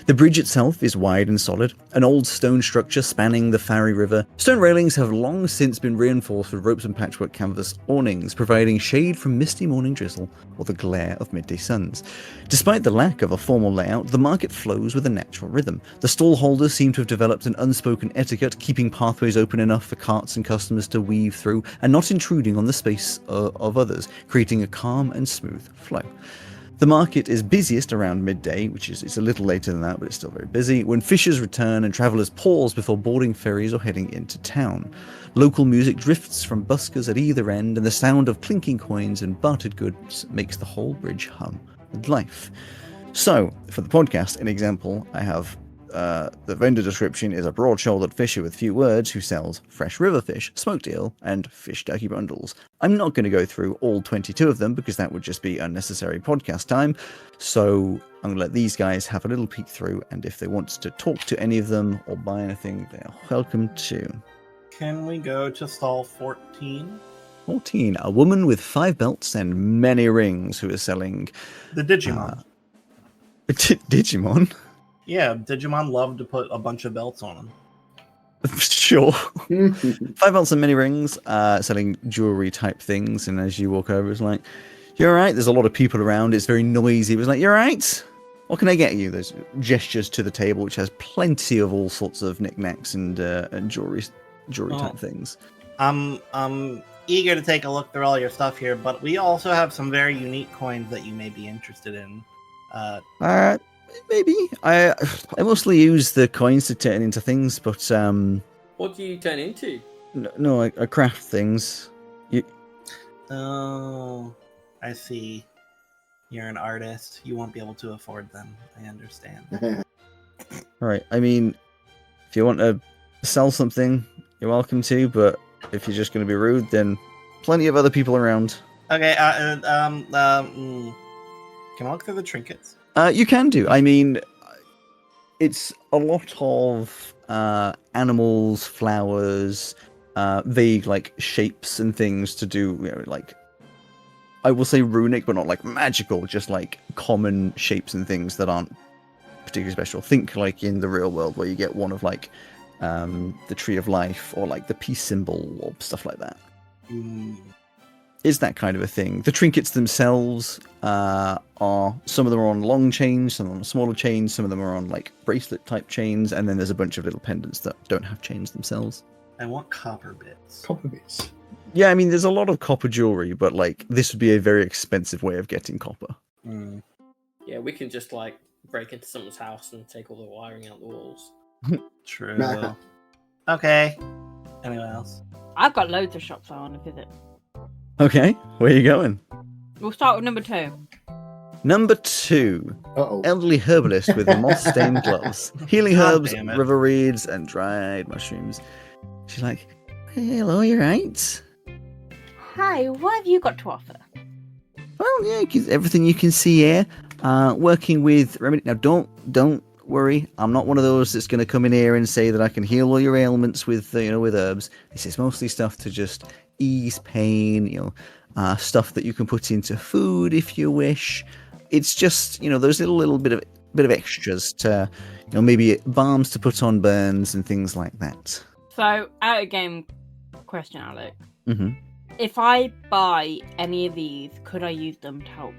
The bridge itself is wide and solid, an old stone structure spanning the Farry River. Stone railings have long since been reinforced with ropes and patchwork canvas awnings, providing shade from misty morning drizzle or the glare of midday suns. Despite the lack of a formal layout, the market flows with a natural rhythm. The stall holders seem to have developed an unspoken etiquette, keeping pathways open enough for carts and customers to weave through and not intruding on the space of others, creating a calm and smooth flow. The market is busiest around midday, which is it's a little later than that, but it's still very busy, when fishers return and travellers pause before boarding ferries or heading into town. Local music drifts from buskers at either end, and the sound of clinking coins and bartered goods makes the whole bridge hum with life. So, for the podcast, an example, I have the vendor description is a broad-shouldered fisher with few words who sells fresh river fish, smoked eel, and fish turkey bundles. I'm not going to go through all 22 of them because that would just be unnecessary podcast time, so I'm going to let these guys have a little peek through, and if they want to talk to any of them or buy anything, they're welcome to. Can we go to stall 14? 14. A woman with 5 belts and many rings who is selling... The Digimon. Digimon? Yeah, Digimon love to put a bunch of belts on them. Sure. 5 belts and many rings, selling jewelry type things, and as you walk over, it's like, you're right, there's a lot of people around, it's very noisy. It was like, you're right, what can I get you? There's gestures to the table, which has plenty of all sorts of knickknacks and jewelry type things. I'm eager to take a look through all your stuff here, but we also have some very unique coins that you may be interested in. Maybe. I mostly use the coins to turn into things, but What do you turn into? no, I craft things. Oh, I see. You're an artist. You won't be able to afford them. I understand. Right. I mean, if you want to sell something, you're welcome to, but if you're just going to be rude, then plenty of other people around. Okay. Can I look through the trinkets? You can do. I mean, it's a lot of animals, flowers, vague like shapes and things to do. You know, like I will say runic, but not like magical. Just like common shapes and things that aren't particularly special. Think like in the real world where you get one of like the tree of life or like the peace symbol or stuff like that. Is that kind of a thing. The trinkets themselves are some of them are on long chains, some on smaller chains, some of them are on like bracelet type chains, and then there's a bunch of little pendants that don't have chains themselves. I want copper bits. Copper bits. Yeah, I mean there's a lot of copper jewelry, but like this would be a very expensive way of getting copper. Yeah, we can just like break into someone's house and take all the wiring out the walls. True. Okay. Anyone else? I've got loads of shops I want to visit. Okay, where are you going? We'll start with number 2. Number 2. Uh-oh. Elderly herbalist with moss-stained gloves. Healing God herbs, damn it. river reeds, and dried mushrooms. She's like, hello, you right? Hi, what have you got to offer? Well, yeah, 'cause everything you can see here. Working with remedy. Now, don't worry. I'm not one of those that's going to come in here and say that I can heal all your ailments with with herbs. This is mostly stuff to just ease pain. Stuff that you can put into food if you wish. It's just those little bit of extras to maybe balms to put on burns and things like that. So, out of game question, Alec. Mm-hmm. If I buy any of these, could I use them to help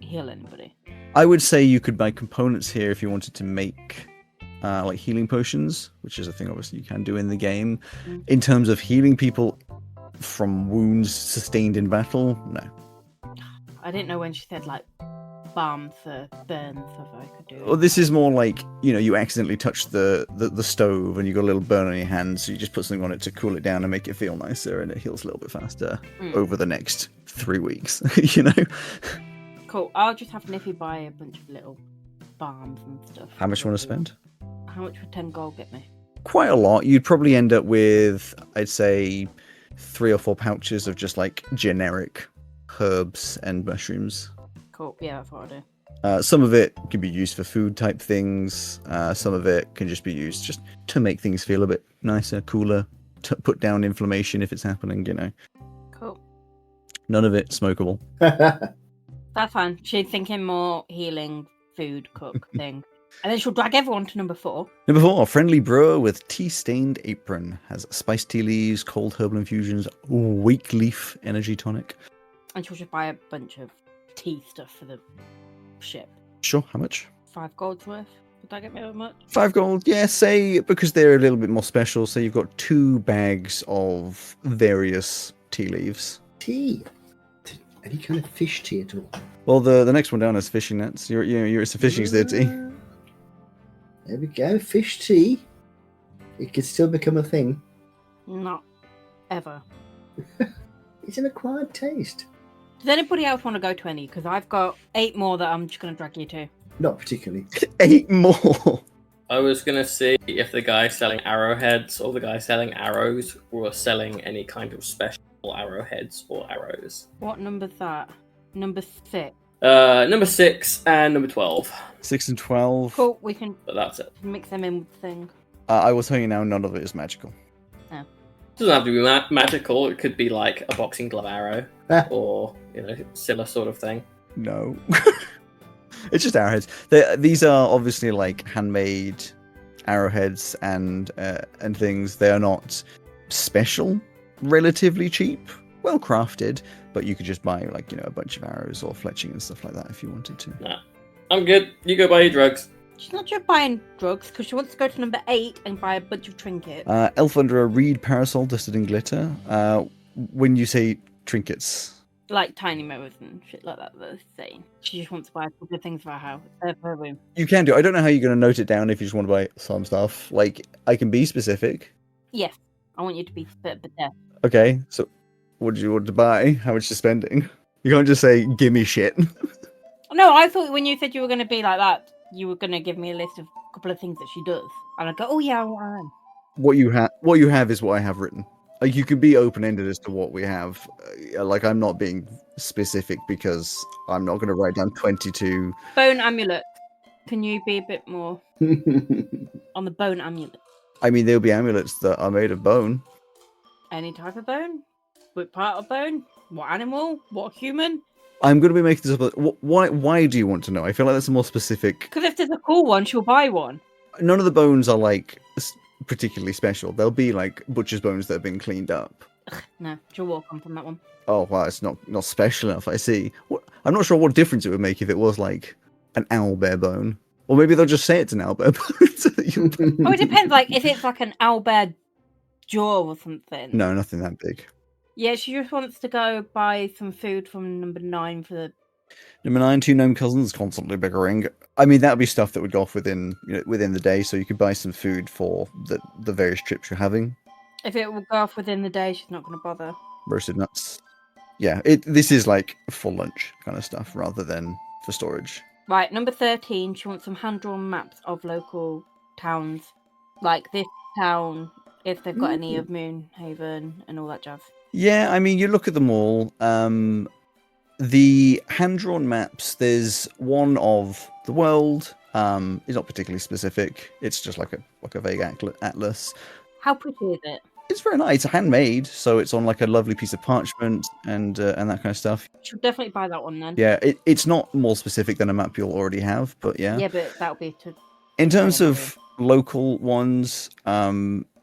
heal anybody? I would say you could buy components here if you wanted to make like healing potions, which is a thing obviously you can do in the game. In terms of healing people from wounds sustained in battle, no. I didn't know when she said like balm for burns if I could do it. Well, this is more like you accidentally touched the stove and you got a little burn on your hand, so you just put something on it to cool it down and make it feel nicer, and it heals a little bit faster over the next 3 weeks. Cool. I'll just have Niffy buy a bunch of little balms and stuff. How much you want to spend? How much would 10 gold get me? Quite a lot. You'd probably end up with, I'd say, 3 or 4 pouches of just like generic herbs and mushrooms. Cool. Yeah, that's what I'll do. Some of it can be used for food type things. Some of it can just be used just to make things feel a bit nicer, cooler, to put down inflammation if it's happening, you know. Cool. None of it smokable. That's fine. She's thinking more healing food cook thing. And then she'll drag everyone to number 4. Number 4, friendly brewer with tea-stained apron. Has spiced tea leaves, cold herbal infusions, wake leaf energy tonic. And she'll just buy a bunch of tea stuff for the ship. Sure, how much? 5 gold's worth. Would that get me that much? 5 gold, yeah, say, because they're a little bit more special, so you've got 2 bags of various tea leaves. Tea. Any kind of fish tea at all? Well, the next one down is fishing nets. It's a fishing tea. There we go, fish tea. It could still become a thing. Not ever. It's an acquired taste. Does anybody else want to go to any? Because I've got 8 more that I'm just going to drag you to. Not particularly. 8 more. I was gonna see if the guy selling arrowheads or the guy selling arrows were selling any kind of special arrowheads or arrows. What number's that? Number 6. Number 6 and number 12. 6 and 12. Cool, we can But that's it. mix them in with the thing. I will tell you now, none of it is magical. It doesn't have to be magical. It could be like a boxing glove arrow or, Scylla sort of thing. No. It's just arrowheads. These are obviously like handmade arrowheads and things. They are not special, relatively cheap, well crafted, but you could just buy a bunch of arrows or fletching and stuff like that if you wanted to. Nah. I'm good. You go buy your drugs. She's not just buying drugs because she wants to go to number 8 and buy a bunch of trinkets. Elf under a reed parasol dusted in glitter. When you say trinkets, Like tiny mirrors and shit like that. That's saying. She just wants to buy a couple of things for her house, for her room. you can do. I don't know how you're going to note it down if you just want to buy some stuff. Like, I can be specific. Yes, I want you to be but there. Okay, so what do you want to buy? How much you're spending? You can't just say, give me shit. No, I thought when you said you were going to be like that, you were going to give me a list of a couple of things that she does, and I'd go, "Oh yeah, I am." What you have is what I have written. Like, you can be open-ended as to what we have. Like, I'm not being specific because I'm not going to write down 22. Bone amulet. Can you be a bit more on the bone amulet? I mean, there'll be amulets that are made of bone. Any type of bone? What part of bone? What animal? What human? I'm going to be making this up. Why do you want to know? I feel like that's a more specific. Because if there's a cool one, she'll buy one. None of the bones are like particularly special. They'll be like butcher's bones that have been cleaned up. Ugh, no, she'll walk on from that one. Oh wow, it's not special enough. I see. I'm not sure what difference it would make if it was like an owlbear bone, or maybe they'll just say it's an owlbear bone. Oh, it depends. Like if it's like an owlbear jaw or something. No, nothing that big. Yeah, she just wants to go buy some food from number 9 for the. Number 9, 2 gnome cousins constantly bickering. I mean, that would be stuff that would go off within the day, so you could buy some food for the various trips you're having. If it will go off within the day, she's not going to bother. Roasted nuts. Yeah, this is like full lunch kind of stuff rather than for storage. Right, number 13, she wants some hand-drawn maps of local towns. Like this town, if they've got any of Moonhaven and all that jazz. Yeah, I mean, you look at them all. The hand-drawn maps, there's one of the world. It's not particularly specific. It's just like a vague atlas. How pretty is it? It's very nice. It's handmade, so it's on like a lovely piece of parchment and that kind of stuff. She'll definitely buy that one then. Yeah, it's not more specific than a map you'll already have, but yeah. Yeah, but that'll be to. In terms of local ones,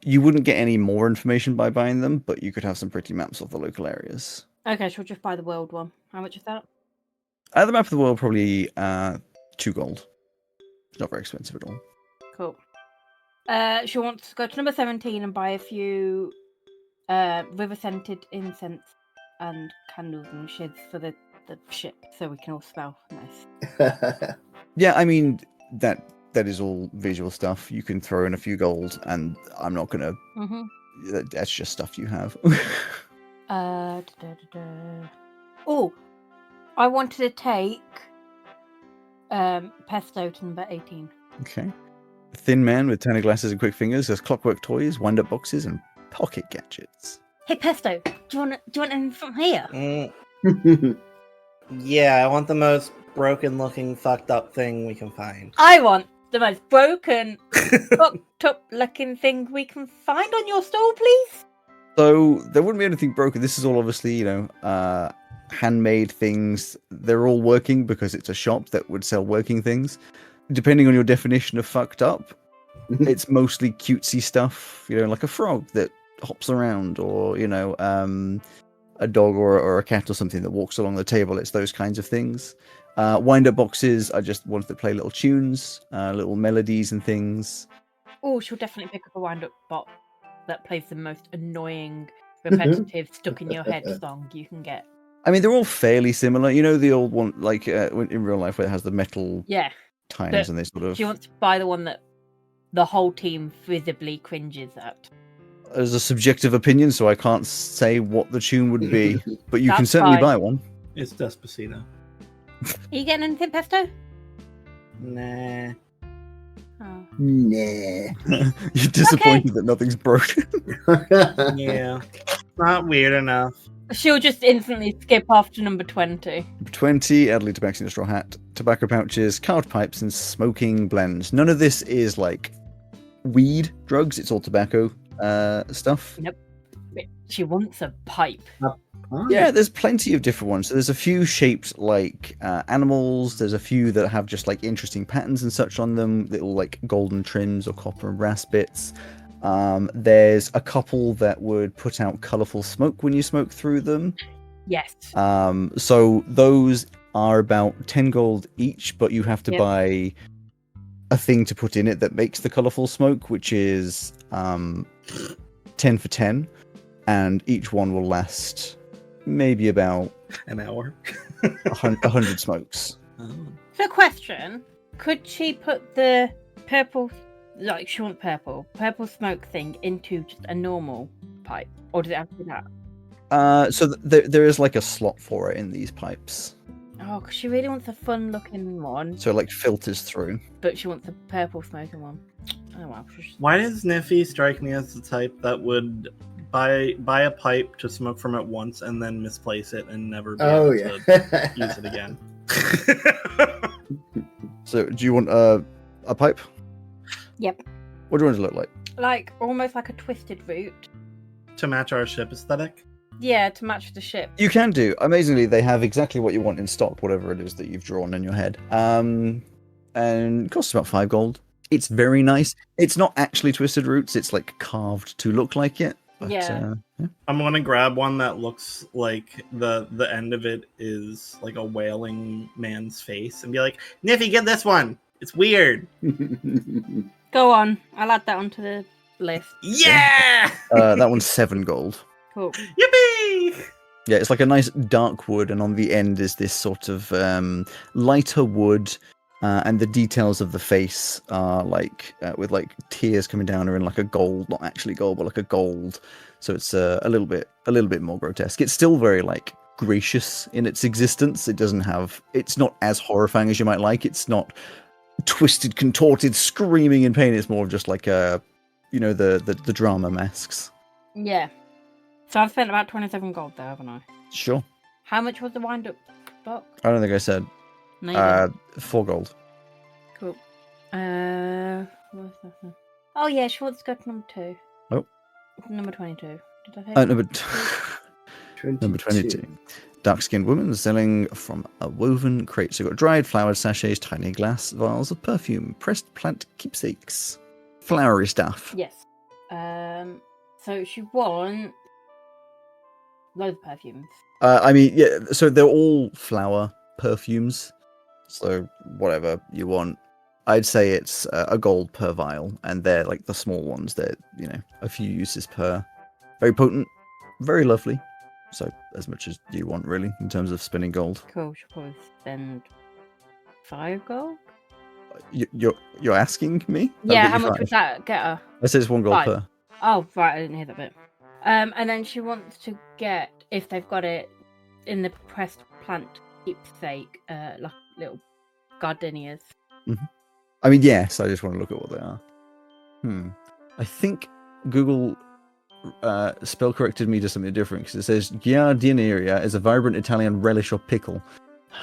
you wouldn't get any more information by buying them, but you could have some pretty maps of the local areas. Okay, she'll just buy the world one. How much is that? The map of the world, probably 2 gold. It's not very expensive at all. Cool. She wants to go to number 17 and buy a few river-scented incense and candles and shids for the ship, so we can all smell nice. Yeah, I mean, that is all visual stuff. You can throw in a few gold, and I'm not going to... Mm-hmm. That's just stuff you have. Oh, I wanted to take pesto to number 18. Okay. Thin man with tiny glasses and quick fingers has clockwork toys, wind-up boxes, and pocket gadgets. Hey, pesto, do you want anything from here? Yeah, I want the most broken-looking, fucked-up thing we can find. I want the most broken, fucked up looking thing we can find on your store, please. So there wouldn't be anything broken. This is all obviously, handmade things. They're all working because it's a shop that would sell working things. Depending on your definition of fucked up, it's mostly cutesy stuff, like a frog that hops around, or, a dog or a cat or something that walks along the table. It's those kinds of things. Wind-up boxes are just ones that play little tunes, little melodies and things. Oh, she'll definitely pick up a wind-up box that plays the most annoying, repetitive, stuck-in-your-head song you can get. I mean, they're all fairly similar. The old one, like in real life, where it has the metal times and they sort of... She wants to buy the one that the whole team visibly cringes at. There's a subjective opinion, so I can't say what the tune would be, but you can That's certainly fine. buy one. It's Despacito. Are you getting anything, Pesto? Nah. Oh. Nah. You're disappointed that nothing's broken. Yeah. Not weird enough. She'll just instantly skip off to number 20. Number 20, elderly tobacco in a straw hat, tobacco pouches, carved pipes, and smoking blends. None of this is like weed drugs, it's all tobacco stuff. Nope. She wants a pipe. Yeah, there's plenty of different ones. So there's a few shaped like animals. There's a few that have just like interesting patterns and such on them, little like golden trims or copper and brass bits. There's a couple that would put out colourful smoke when you smoke through them. Yes. So those are about 10 gold each, but you have to buy a thing to put in it that makes the colourful smoke, which is 10 for 10, and each one will last maybe about an hour. 100 smokes. So, question: could she put the purple, like she wants purple smoke thing into just a normal pipe, or does it have to be that? So there is like a slot for it in these pipes. Oh, because she really wants a fun-looking one, So it like filters through. but she wants a purple smoking one. Oh well. Why does Niffy strike me as the type that would buy a pipe to smoke from it once and then misplace it and never be able to use it again? So do you want a pipe? Yep. What do you want it to look like? Like almost like a twisted root. To match our ship aesthetic? Yeah, to match the ship. You can do. Amazingly, they have exactly what you want in stock, whatever it is that you've drawn in your head. And it costs about 5 gold. It's very nice. It's not actually twisted roots. It's like carved to look like it. But, Yeah. I'm gonna grab one that looks like the end of it is like a wailing man's face and be like, Niffy, get this one. It's weird. Go on. I'll add that onto the list. Yeah! That one's 7 gold. Cool. Yippee! Yeah, it's like a nice dark wood, and on the end is this sort of lighter wood, and the details of the face are like with like tears coming down, are in like a gold, not actually gold, but like a gold. So it's a little bit more grotesque. It's still very like gracious in its existence. It's not as horrifying as you might like. It's not twisted, contorted, screaming in pain. It's more of just like the drama masks. Yeah. So I've spent about 27 gold there, haven't I? Sure. How much was the wind-up box? I don't think I said. No, you didn't. 4 gold. Cool. What's that? Oh yeah, she wants to go to number 2. Oh. Number 22. Did I say? Number 22. Dark-skinned woman selling from a woven crate. So you've got dried flowered sachets, tiny glass vials of perfume, pressed plant keepsakes, flowery stuff. Yes. So she wants loads of perfumes. So they're all flower perfumes. So whatever you want. I'd say it's a gold per vial, and they're like the small ones. They're, a few uses per. Very potent, very lovely. So as much as you want, really, in terms of spending gold. Cool. She'll probably spend 5 gold. You're asking me? Yeah. How much would that get her? I say it's 1 gold 5. per. Oh, right. I didn't hear that bit. And then she wants to get, if they've got it in the pressed plant keepsake, like little gardenias. Mm-hmm. I mean, yes. I just want to look at what they are. I think Google spell corrected me to something different, because it says giardineria is a vibrant Italian relish or pickle,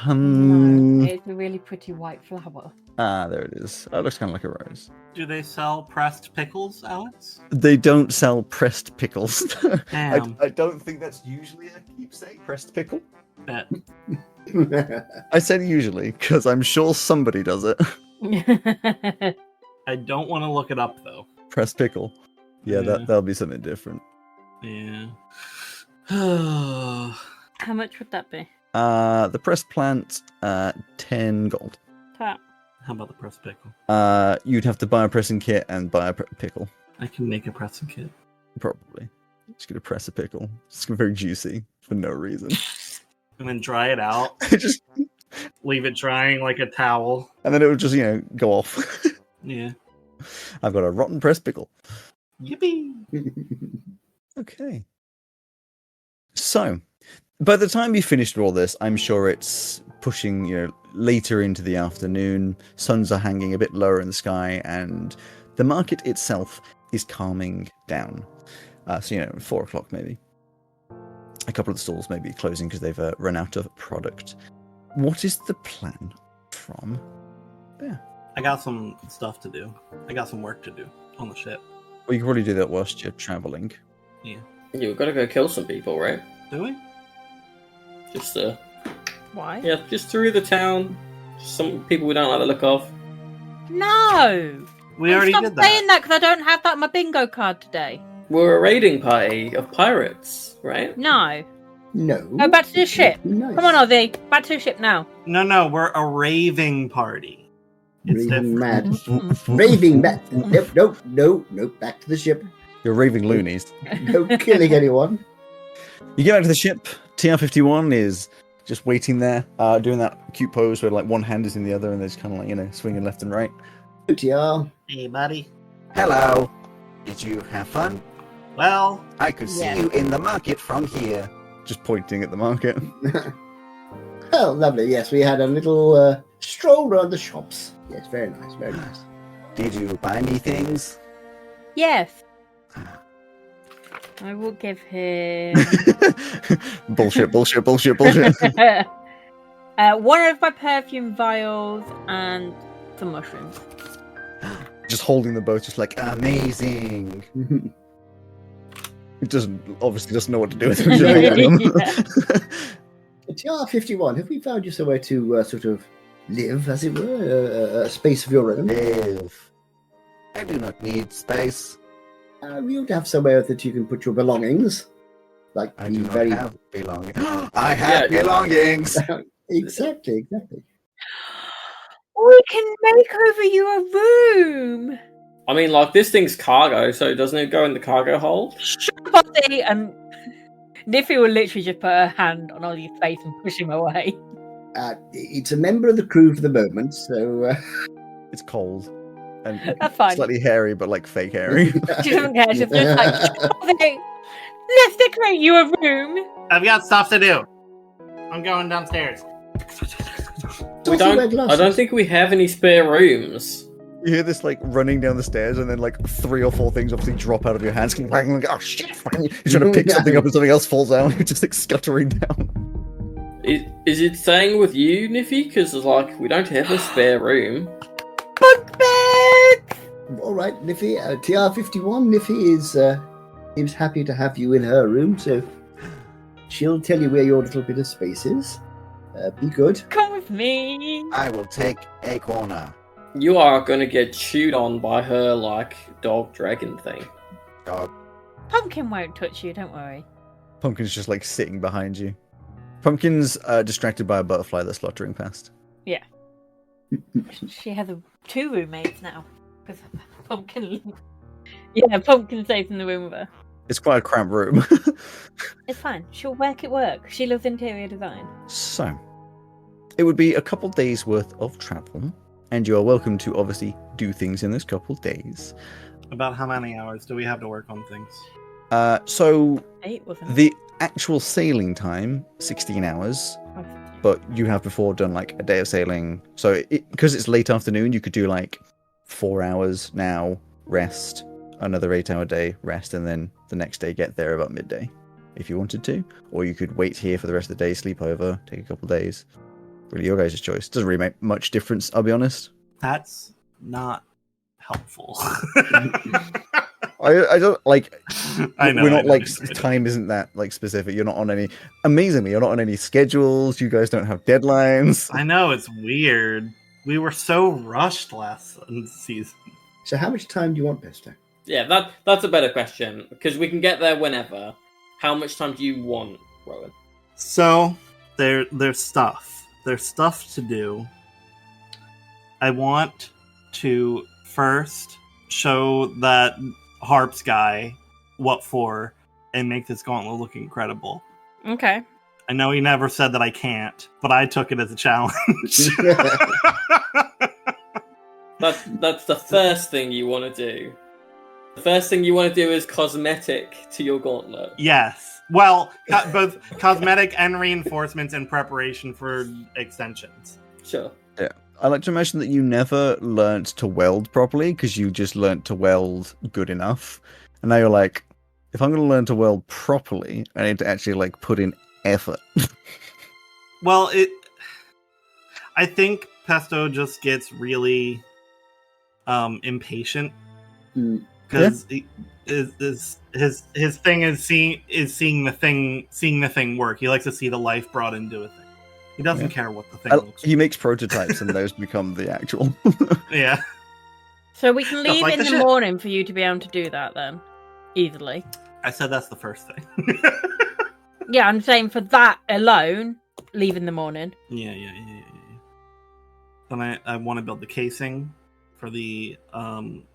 Hmm. It's a really pretty white flower. Ah, there it is. Oh, it looks kind of like a rose. Do they sell pressed pickles, Alex? They don't sell pressed pickles. Damn. I don't think that's usually a keepsake. Pressed pickle? Bet. I said usually because I'm sure somebody does it. I don't want to look it up though. Pressed pickle. Yeah, Yeah. that'll be something different. Yeah. How much would that be? The pressed plant, 10 gold. Tap. How about the pressed pickle? You'd have to buy a pressing kit and buy a pickle. I can make a pressing kit. Probably. Just gonna press a pickle. It's very juicy for no reason. And then dry it out. Just Leave it drying like a towel. and then it would just go off. Yeah. I've got a rotten pressed pickle. Yippee! Okay. So, by the time you finished all this, I'm sure it's pushing, later into the afternoon. Suns are hanging a bit lower in the sky, and the market itself is calming down. 4 o'clock maybe. A couple of the stalls may be closing because they've run out of product. What is the plan from there? I got some stuff to do. I got some work to do on the ship. Well, you can probably do that whilst you're traveling. Yeah. You've got to go kill some people, right? Do we? Just Why? yeah, just through the town. Just some people we don't like the look of. No! We already Stop did that. saying that because I don't have that on my bingo card today. We're a raiding party of pirates, right? No. No. Go back to the ship. Nice. Come on, Ozzy. Back to the ship now. No, we're a raving party. It's Raving different. mad. Raving mad. Nope. Back to the ship. You're raving loonies. No killing anyone. You get back to the ship. TR-51 is just waiting there, doing that cute pose where one hand is in the other and they're just kind of swinging left and right. OTR. Hey, buddy. Hello. Did you have fun? Well, I could see Yeah. you in the market from here. Just pointing at the market. Oh, lovely. Yes, we had a little stroll around the shops. Yes, very nice, very nice. Did you buy me things? Yes. I will give him Bullshit. one of my perfume vials and some mushrooms. Just holding the boat, just Amazing. it obviously doesn't know what to do with them. TR-51, have we found you somewhere to sort of live, as it were? A space of your own? Live. I do not need space. You'd have somewhere that you can put your belongings. Like I the do not very... have belongings. I have belongings. Exactly. We can make over you a room. I mean, this thing's cargo, so doesn't it go in the cargo hold? Shut up, Ozzy. And Niffy will literally just put her hand on Ozzy's face and push him away. It's a member of the crew for the moment, so... It's cold. And That's fine. slightly hairy, but fake hairy. She doesn't care. She's just like, "Shut up, Ozzy. Let's decorate you a room. I've got stuff to do. I'm going downstairs. I don't think we have any spare rooms. You hear this running down the stairs, and then 3 or 4 things obviously drop out of your hands. Oh shit! You're trying to pick something up, and something else falls down. You're just scuttering down. Is it staying with you, Niffy? Because we don't have a spare room. Bunk bed. All right, Niffy. TR-51, Niffy is happy to have you in her room, so she'll tell you where your little bit of space is. Be good. Come with me. I will take a corner. You are going to get chewed on by her dog dragon thing. Dog. Pumpkin won't touch you. Don't worry. Pumpkin's just sitting behind you. Pumpkin's distracted by a butterfly that's fluttering past. Yeah. She has 2 roommates now because Pumpkin. Yeah, Pumpkin stays in the room with her. It's quite a cramped room. It's fine. She'll make it work. She loves interior design. So, it would be a couple days worth of travel, and you are welcome to obviously do things in this couple days. About how many hours do we have to work on things? So 8, wasn't it? the actual sailing time, 16 hours, but you have before done a day of sailing. So because it's late afternoon, you could do 4 hours now, rest, another 8-hour day, rest, and then the next day get there about midday if you wanted to. Or you could wait here for the rest of the day, sleep over, take a couple days, really your guys' choice. Doesn't really make much difference, I'll be honest. That's not helpful. I don't like. I know. We're not I know. time isn't that like specific. You're not on any. Amazingly, you're not on any schedules. You guys don't have deadlines. I know, it's weird. We were so rushed last season. So how much time do you want, Pesto? Yeah, that's a better question, because we can get there whenever. How much time do you want, Rowan? So there's stuff. There's stuff to do. I want to first show that harps guy what for and make this gauntlet look incredible. Okay. I know he never said that I can't, but I took it as a challenge. That's the first thing you want to do. The first thing you want to do is cosmetic to your gauntlet. Yes. Well, both cosmetic and reinforcements in preparation for extensions. Sure. Yeah, I like to imagine that you never learnt to weld properly because you just learnt to weld good enough, and now you're like, if I'm going to learn to weld properly, I need to actually like put in effort. Well, I think Pesto just gets really impatient because his thing is seeing the thing work. He likes to see the life brought into a thing. He doesn't care what the thing looks He makes prototypes and those become the actual. Yeah. So we can leave like in the the ship. morning for you to be able to do that then. Easily. I said that's the first thing. Yeah, I'm saying for that alone, leave in the morning. Yeah. Then I want to build the casing for the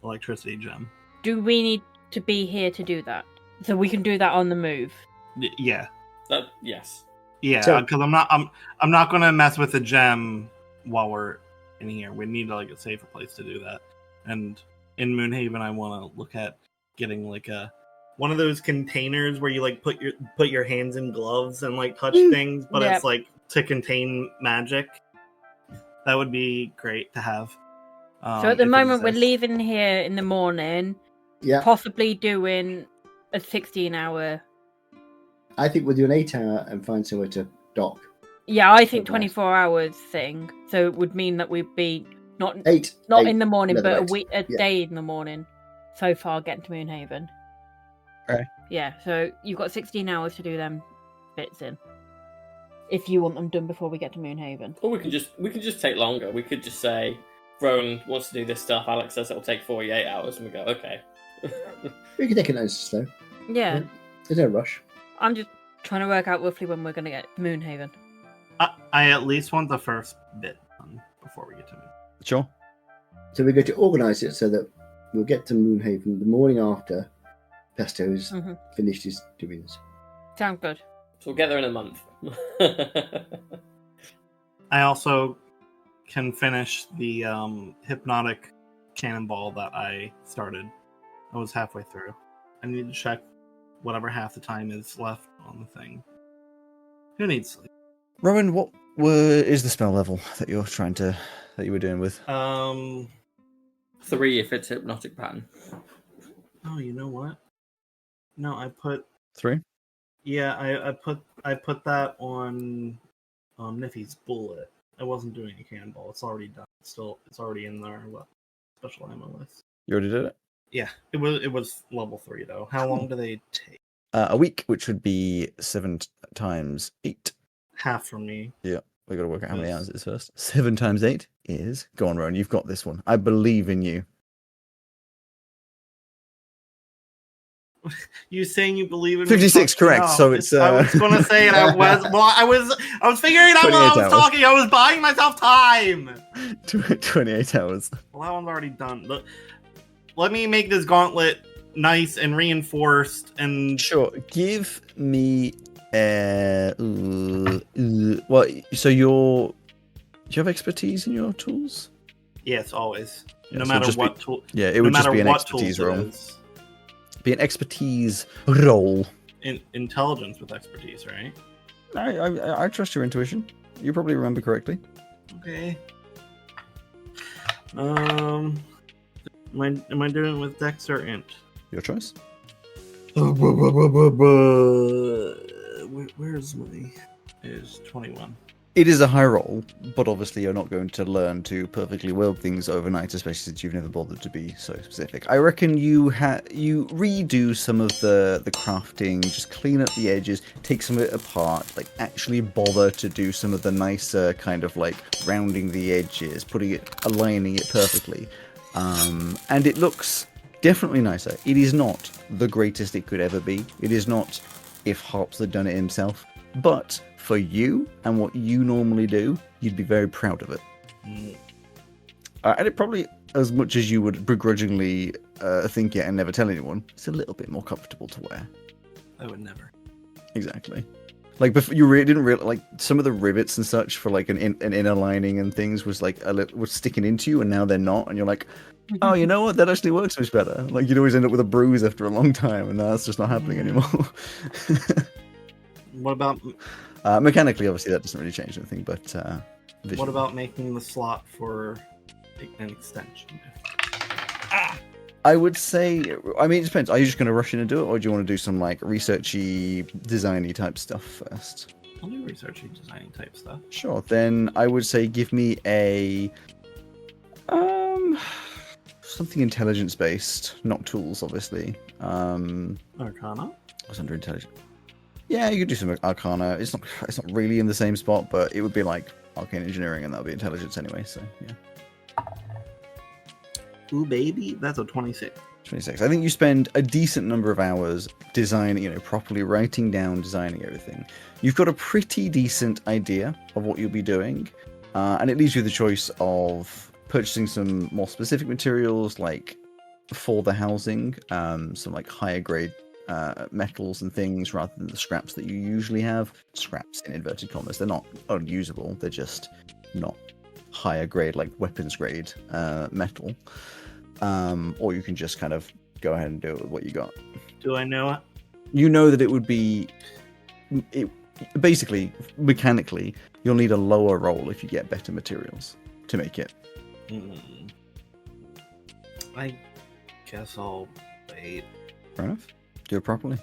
electricity gem. Do we need to be here to do that? So we can do that on the move. Yeah. Yes. Yeah, So- because I'm not gonna mess with the gem while we're in here. We need like a safer place to do that. And in Moonhaven, I want to look at getting like one of those containers where you like put your hands in gloves and like touch things, but Yep. it's like to contain magic. That would be great to have. So at the if it moment, we're exists. leaving here in the morning, Yeah, possibly doing a 16-hour. I think we'll do an 8-hour and find somewhere to dock. Yeah, I think Nice. 24 hours thing. So it would mean that we'd be not Eight. in the morning, another but a eight. week, a Yeah. day in the morning. So far, getting to Moonhaven. Okay. Yeah, so you've got 16 hours to do them bits in. If you want them done before we get to Moonhaven. Or we can just take longer. We could just say, Rowan wants to do this stuff. Alex says it'll take 48 hours, and we go, okay. We can take it nice and slow. Yeah, There's no rush. I'm just trying to work out roughly when we're going to get to Moonhaven. I at least want the first bit done before we get to it. Sure. So we're going to organise it so that we'll get to Moonhaven the morning after Pesto's finished his doings. Sounds good. So we'll get there in a month. I also can finish the hypnotic cannonball that I started. I was halfway through. I need to check whatever half the time is left on the thing. Who needs sleep? Rowan, what is the spell level that you were doing with? 3 if it's hypnotic pattern. Oh, you know what? No, I put 3? yeah, I put that on Niffy's bullet. I wasn't doing a cannonball. It's already done. It's already in there. Special ammo list. You already did it? Yeah, it was level 3 though. How long do they take? A week, which would be 7 times 8. Half from me. Yeah, we got to work out how many Yes. hours it is first. 7 times 8 is... Go on, Rowan, you've got this one. I believe in you. You saying you believe in 56, correct, No, so it's, I was gonna say it. I was figuring it out while I 28 was hours. talking. I was buying myself time. 28 hours. Well, that one's already done. Let me make this gauntlet nice and reinforced and Sure, give me... well, so do you have expertise in your tools? yes, always. Yeah, No so matter just what be- tool. Yeah, it no would just matter be an what expertise tools it roll. is. Be an expertise roll. Intelligence with expertise, right? I trust your intuition. You probably remember correctly. Okay. Am I doing it with Dex or Int? Your choice. Where's my? Is 21. It is a high roll, but obviously you're not going to learn to perfectly weld things overnight, especially since you've never bothered to be so specific. I reckon you redo some of the crafting, just clean up the edges, take some of it apart, like actually bother to do some of the nicer kind of like rounding the edges, aligning it perfectly, and it looks definitely nicer. It is not the greatest it could ever be. It is not if Harps had done it himself, but for you and what you normally do, you'd be very proud of it. And it probably, as much as you would begrudgingly think it and never tell anyone, it's a little bit more comfortable to wear. I would never. Exactly. Like before, you didn't realize, like some of the rivets and such for like an inner lining and things was like was sticking into you, and now they're not, and you're like, oh, you know what? That actually works much better. Like you'd always end up with a bruise after a long time, and now that's just not happening anymore. What about mechanically? Obviously, that doesn't really change anything. But visually. what about making the slot for an extension? I would say, I mean, it depends. Are you just going to rush in and do it, or do you want to do some like researchy, designy type stuff first? I'll do researchy, designing type stuff. Sure. Then I would say give me a something intelligence based, not tools, obviously. Arcana. What's under intelligence? Yeah, you could do some Arcana. It's not really in the same spot, but it would be like Arcane Engineering, and that would be intelligence anyway. So yeah. Ooh, baby, that's a 26. 26. I think you spend a decent number of hours designing, properly writing down, designing everything. You've got a pretty decent idea of what you'll be doing, and it leaves you the choice of purchasing some more specific materials, like for the housing, some like higher grade metals and things rather than the scraps that you usually have. Scraps in inverted commas. They're not unusable. They're just not higher grade, like weapons grade metal. Or you can just kind of go ahead and do it with what you got. Do I know it? You know that it would be... basically, mechanically, you'll need a lower roll if you get better materials to make it. I guess I'll wait. Fair enough. Do it properly.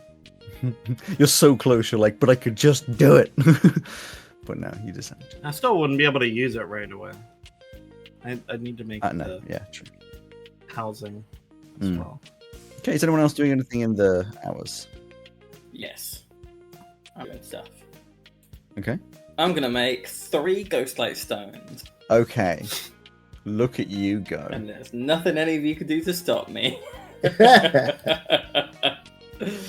You're so close, you're like, but I could just do it. But no, you decide. I still wouldn't be able to use it right away. I'd need to make no, yeah, true. Housing as well. Okay, is anyone else doing anything in the hours? Yes. I'm doing stuff. Okay. I'm going to make 3 Ghostlight Stones. Okay. Look at you go. And there's nothing any of you could do to stop me. I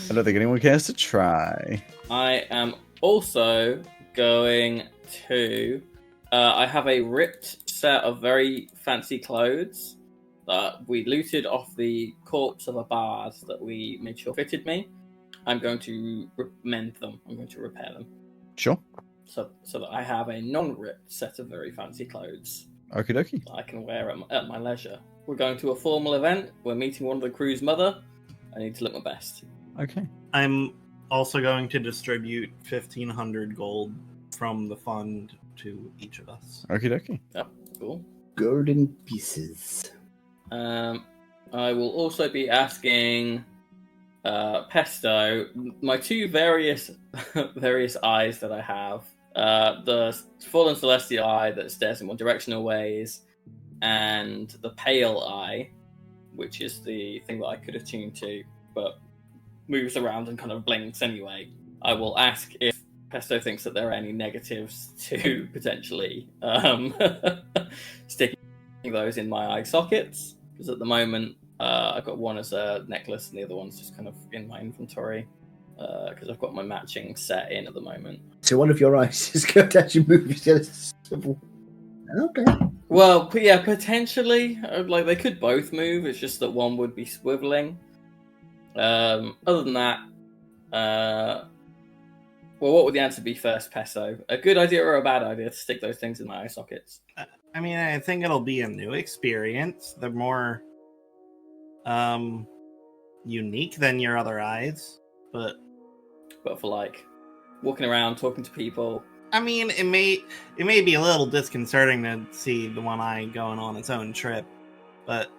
don't think anyone cares to try. I am also going to... I have a ripped set of very fancy clothes that we looted off the corpse of a bard that we made sure fitted me. I'm going to mend them. I'm going to repair them. Sure. So that I have a non-ripped set of very fancy clothes. Okie dokie. That I can wear at my leisure. We're going to a formal event. We're meeting one of the crew's mother. I need to look my best. Okay. I'm also going to distribute 1,500 gold from the fund to each of us. Okie dokie. Yep, cool. Golden pieces. I will also be asking Pesto my 2 various eyes that I have. The Fallen Celestial Eye that stares in one directional ways, and the Pale Eye, which is the thing that I could attune to, but moves around and kind of blinks anyway. I will ask if Pesto thinks that there are any negatives to potentially sticking those in my eye sockets, because at the moment I've got one as a necklace and the other one's just kind of in my inventory, because I've got my matching set in at the moment. So one of your eyes is going to actually move. Okay. Well, yeah, potentially. Like, they could both move. It's just that one would be swiveling. Other than that, well, what would the answer be first, Pesto? A good idea or a bad idea to stick those things in my eye sockets? I mean, I think it'll be a new experience. They're more unique than your other eyes, but for like walking around, talking to people. I mean, it may be a little disconcerting to see the one eye going on its own trip, but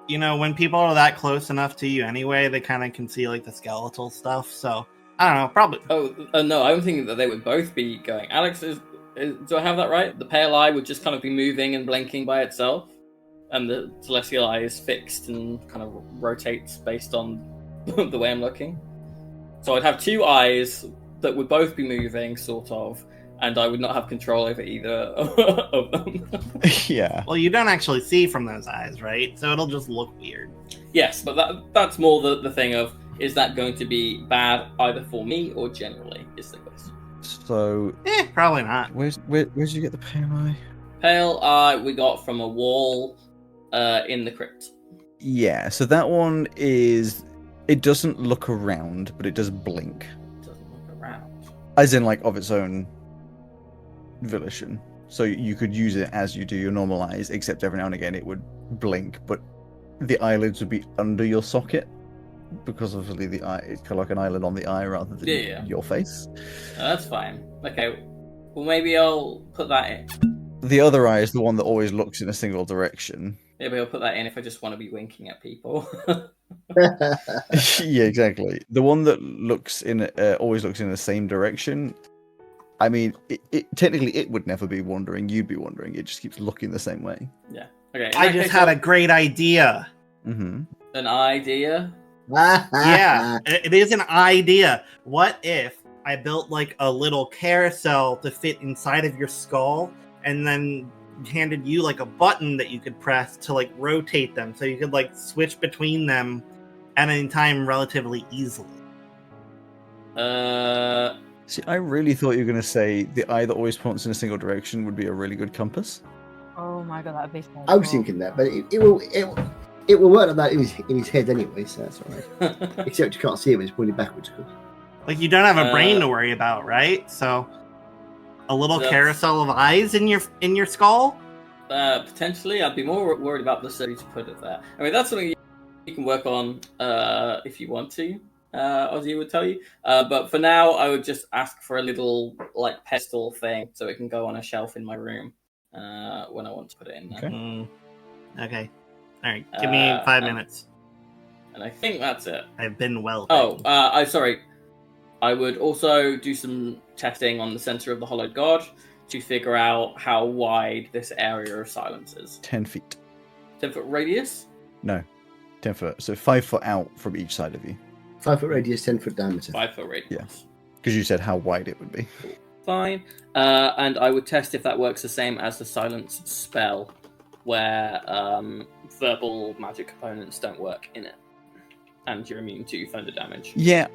you know, when people are that close enough to you anyway, they kind of can see like the skeletal stuff. So I don't know, probably. Oh no, I'm thinking that they would both be going. Alex is Do I have that right? The pale eye would just kind of be moving and blinking by itself, and the celestial eye is fixed and kind of rotates based on the way I'm looking. So I'd have two eyes that would both be moving, sort of, and I would not have control over either of them. Yeah. Well, you don't actually see from those eyes, right? So it'll just look weird. Yes, but that's more the thing of, is that going to be bad either for me or generally, is the question. So Probably not. where'd you get the pale eye? Pale eye we got from a wall in the crypt. Yeah, so that one is, it doesn't look around, but it does blink. It doesn't look around. As in, like, of its own volition. So you could use it as you do your normal eyes, except every now and again it would blink, but the eyelids would be under your socket, because obviously the eye, it's kind of like an eyelid on the eye rather than your face. That's fine. Okay, well maybe I'll put that in. The other eye is the one that always looks in a single direction. Maybe I'll put that in if I just want to be winking at people. Yeah, exactly. The one that looks in always looks in the same direction. I mean, it technically it would never be wandering. You'd be wandering. It just keeps looking the same way. Yeah. Okay. I just had a great idea. Mm-hmm. An idea. Yeah, it is an idea. What if I built like a little carousel to fit inside of your skull, and then handed you like a button that you could press to like rotate them, so you could like switch between them at any time relatively easily. See, I really thought you were going to say the eye that always points in a single direction would be a really good compass. Oh my god, that'd be so I was cool. thinking that, but it will work like that in his head anyway, so that's alright. Except you can't see it when it's pointing backwards. Like you don't have a brain to worry about, right? So a little carousel of eyes in your skull? Potentially, I'd be more worried about the surgery to put it there. I mean, that's something you can work on if you want to, Ozzy would tell you. But for now, I would just ask for a little like pedestal thing so it can go on a shelf in my room when I want to put it in there. Okay. Okay. All right. Give me 5 minutes. And I think that's it. I've been well. I'm sorry. I would also do some testing on the center of the Hollowed God to figure out how wide this area of silence is. 10 feet. 10-foot radius? No, 10 foot. So 5 foot out from each side of you. 5 foot radius, 10 foot diameter. 5 foot radius. Yeah. Because you said how wide it would be. Fine. And I would test if that works the same as the silence spell, where verbal magic components don't work in it. And you're immune to thunder damage. Yeah,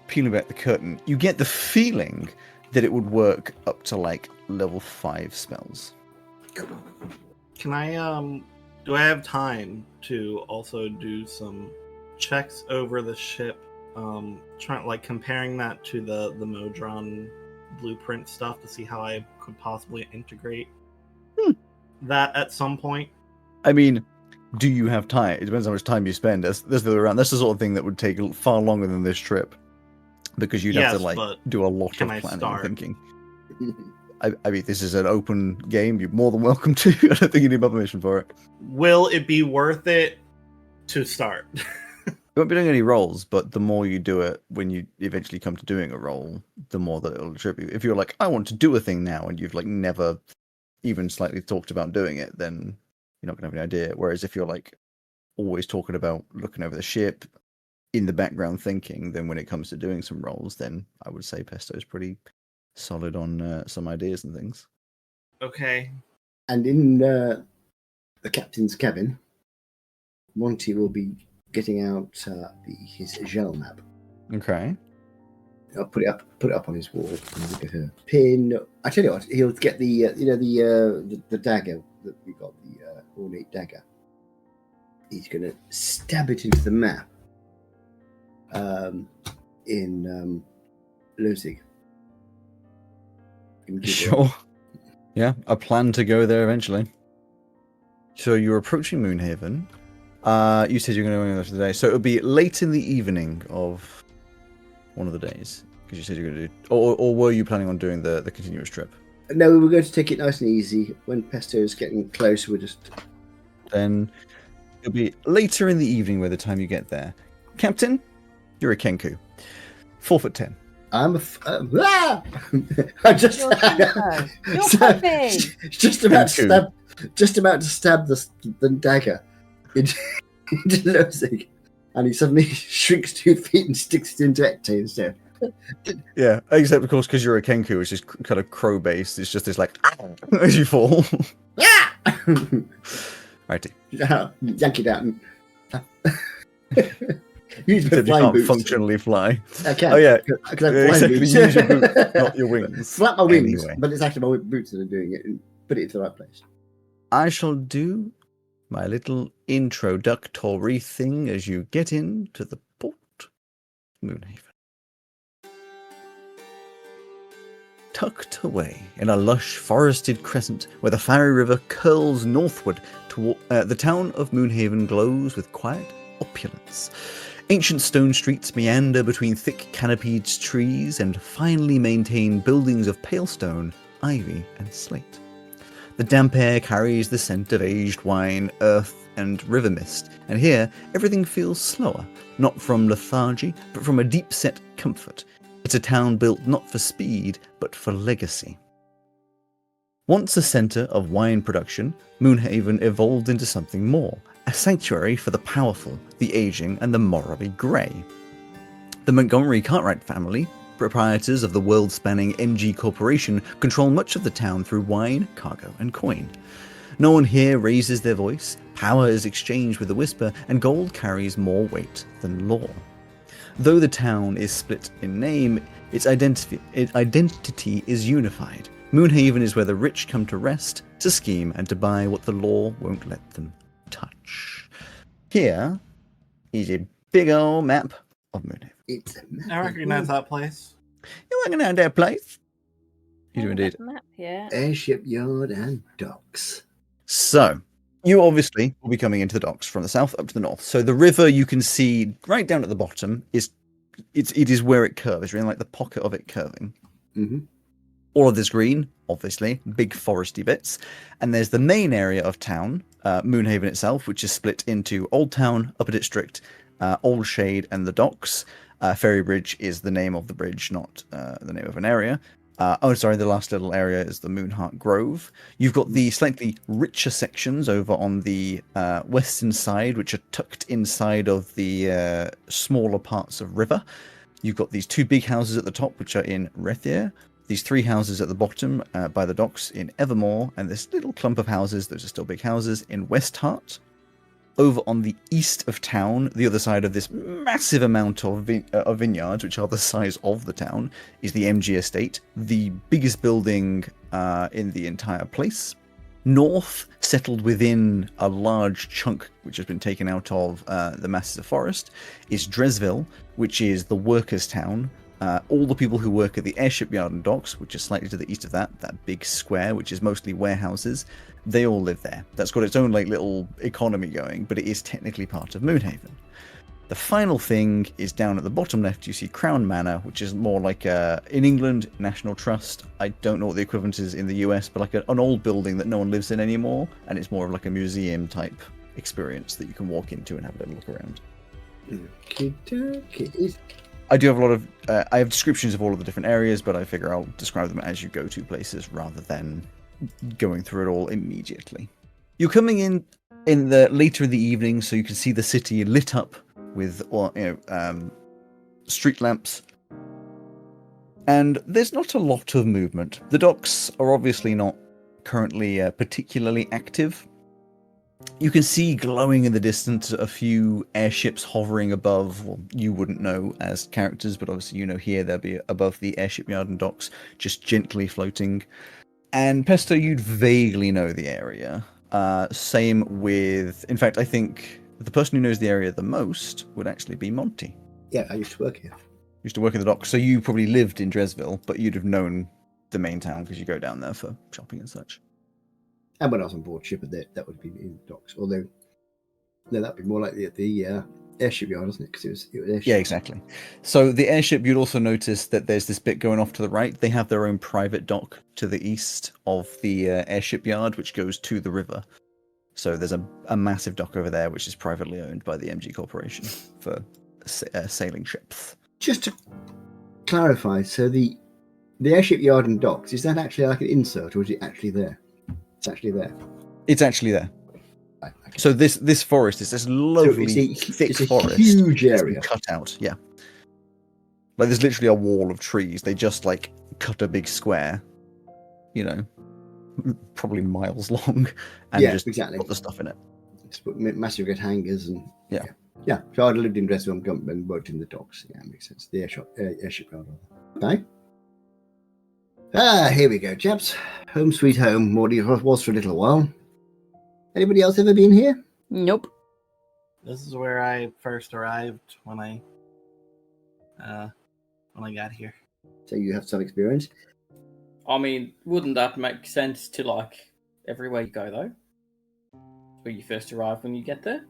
peeling back the curtain, you get the feeling that it would work up to like level 5 spells. Can I do I have time to also do some checks over the ship, trying like comparing that to the Modron blueprint stuff to see how I could possibly integrate that at some point? I mean, do you have time? It depends how much time you spend. That's the other way around. That's the sort of thing that would take far longer than this trip, because you'd have to like do a lot of planning and thinking. I mean, this is an open game. You're more than welcome to. I don't think you need my permission for it. Will it be worth it to start? You won't be doing any rolls, but the more you do it, when you eventually come to doing a roll, the more that it'll trip you. If you're like, I want to do a thing now, and you've like never even slightly talked about doing it, then you're not going to have any idea. Whereas if you're like always talking about looking over the ship, in the background thinking, then when it comes to doing some rolls, then I would say Pesto's pretty solid on some ideas and things. Okay. And in the captain's cabin, Monty will be getting out his gel map. Okay. I'll put it up on his wall and look at her pin. I tell you what, he'll get the the dagger that we got, the ornate dagger. He's going to stab it into the map in Losig. Sure. Yeah, a plan to go there eventually. So you're approaching Moonhaven. You said you're going to go there today, so it'll be late in the evening of one of the days, because you said you're going to do, or were you planning on doing the continuous trip? No, we were going to take it nice and easy. When Pesto is getting close, we'll just... Then it'll be later in the evening by the time you get there. Captain, you're a Kenku. 4'10". I'm a. I just. Your Kenko. Your So, puppy. just about to stab the dagger into Losig, and he suddenly shrinks 2 feet and sticks it into Ecte instead. Yeah, except of course because you're a Kenku, which is kind of crow based. It's just this like as you fall. Righty. Yank it out. Use my Except you flying can't boots. functionally fly. I can. Oh yeah, I can have flying exactly. boots. Use your boots, not your wings. Flap my wings, Anyway. but it's actually my boots that are doing it. And put it into the right place. I shall do my little introductory thing as you get into the port, Moonhaven. Tucked away in a lush forested crescent where the Fiery River curls northward toward the town of Moonhaven glows with quiet opulence. Ancient stone streets meander between thick canopied trees and finely maintained buildings of pale stone, ivy, and slate. The damp air carries the scent of aged wine, earth, and river mist, and here everything feels slower, not from lethargy, but from a deep-set comfort. It's a town built not for speed, but for legacy. Once a centre of wine production, Moonhaven evolved into something more, a sanctuary for the powerful, the aging, and the morally grey. The Montgomery Cartwright family, proprietors of the world-spanning MG Corporation, control much of the town through wine, cargo, and coin. No one here raises their voice, power is exchanged with a whisper, and gold carries more weight than law. Though the town is split in name, its identity is unified. Moonhaven is where the rich come to rest, to scheme, and to buy what the law won't let them touch. Here is a big old map of Moonhaven. It's a map. I recognize that place. You recognize that place? You do indeed. Map, yeah. Airship yard and docks. So, you obviously will be coming into the docks from the south up to the north. So the river you can see right down at the bottom it is where it curves, really like the pocket of it curving. Mm-hmm. All of this green, obviously, big foresty bits. And there's the main area of town, Moonhaven itself, which is split into Old Town, Upper District, Old Shade, and the docks. Ferry Bridge is the name of the bridge, not the name of an area. The last little area is the Moonheart Grove. You've got the slightly richer sections over on the western side, which are tucked inside of the smaller parts of river. You've got these 2 big houses at the top, which are in Rethier. These 3 houses at the bottom by the docks in Evermore, and this little clump of houses, those are still big houses, in Westhart. Over on the east of town, the other side of this massive amount of vineyards, which are the size of the town, is the MG Estate, the biggest building in the entire place. North, settled within a large chunk which has been taken out of the masses of forest, is Dresville, which is the workers' town. All the people who work at the airship yard and docks, which is slightly to the east of that big square, which is mostly warehouses, they all live there. That's got its own little economy going, but it is technically part of Moonhaven. The final thing is down at the bottom left, you see Crown Manor, which is more like in England, National Trust. I don't know what the equivalent is in the US, but like an old building that no one lives in anymore, and it's more of like a museum type experience that you can walk into and have a little look around. I do have a lot of I have descriptions of all of the different areas, but I figure I'll describe them as you go to places rather than going through it all immediately. You're coming in the later in the evening, so you can see the city lit up with street lamps, and there's not a lot of movement. The docks are obviously not currently particularly active. You can see glowing in the distance a few airships hovering above. Well, you wouldn't know as characters, but obviously you know here they'll be above the airship yard and docks, just gently floating. And Pesto, you'd vaguely know the area. Same with... In fact, I think the person who knows the area the most would actually be Monty. Yeah, I used to work here. Used to work in the docks, so you probably lived in Dresville, but you'd have known the main town because you go down there for shopping and such. And when I was on board ship, that would be in docks. Although, no, that'd be more like the airship yard, isn't it? Because it was airship. Yeah, exactly. So the airship, you'd also notice that there's this bit going off to the right. They have their own private dock to the east of the airship yard, which goes to the river. So there's a massive dock over there, which is privately owned by the MG Corporation for sailing ships. Just to clarify, so the airship yard and docks, is that actually like an insert, or is it actually there? It's actually there. It's actually there. Right, okay. So this forest is this lovely thick it's a forest. huge that's been area. cut out, yeah. Like there's literally a wall of trees. They just like cut a big square, you know, probably miles long, and Yeah, just exactly. put the stuff in it. Just put massive red hangers and Yeah. Yeah. So I'd lived in Dresden and worked in the docks. Yeah, makes sense. The airship yard. Okay. Here we go, chaps. Home sweet home. Morty was for a little while. Anybody else ever been here? Nope. This is where I first arrived when I got here. So you have some experience. I mean, wouldn't that make sense to like everywhere you go though? Where you first arrive when you get there?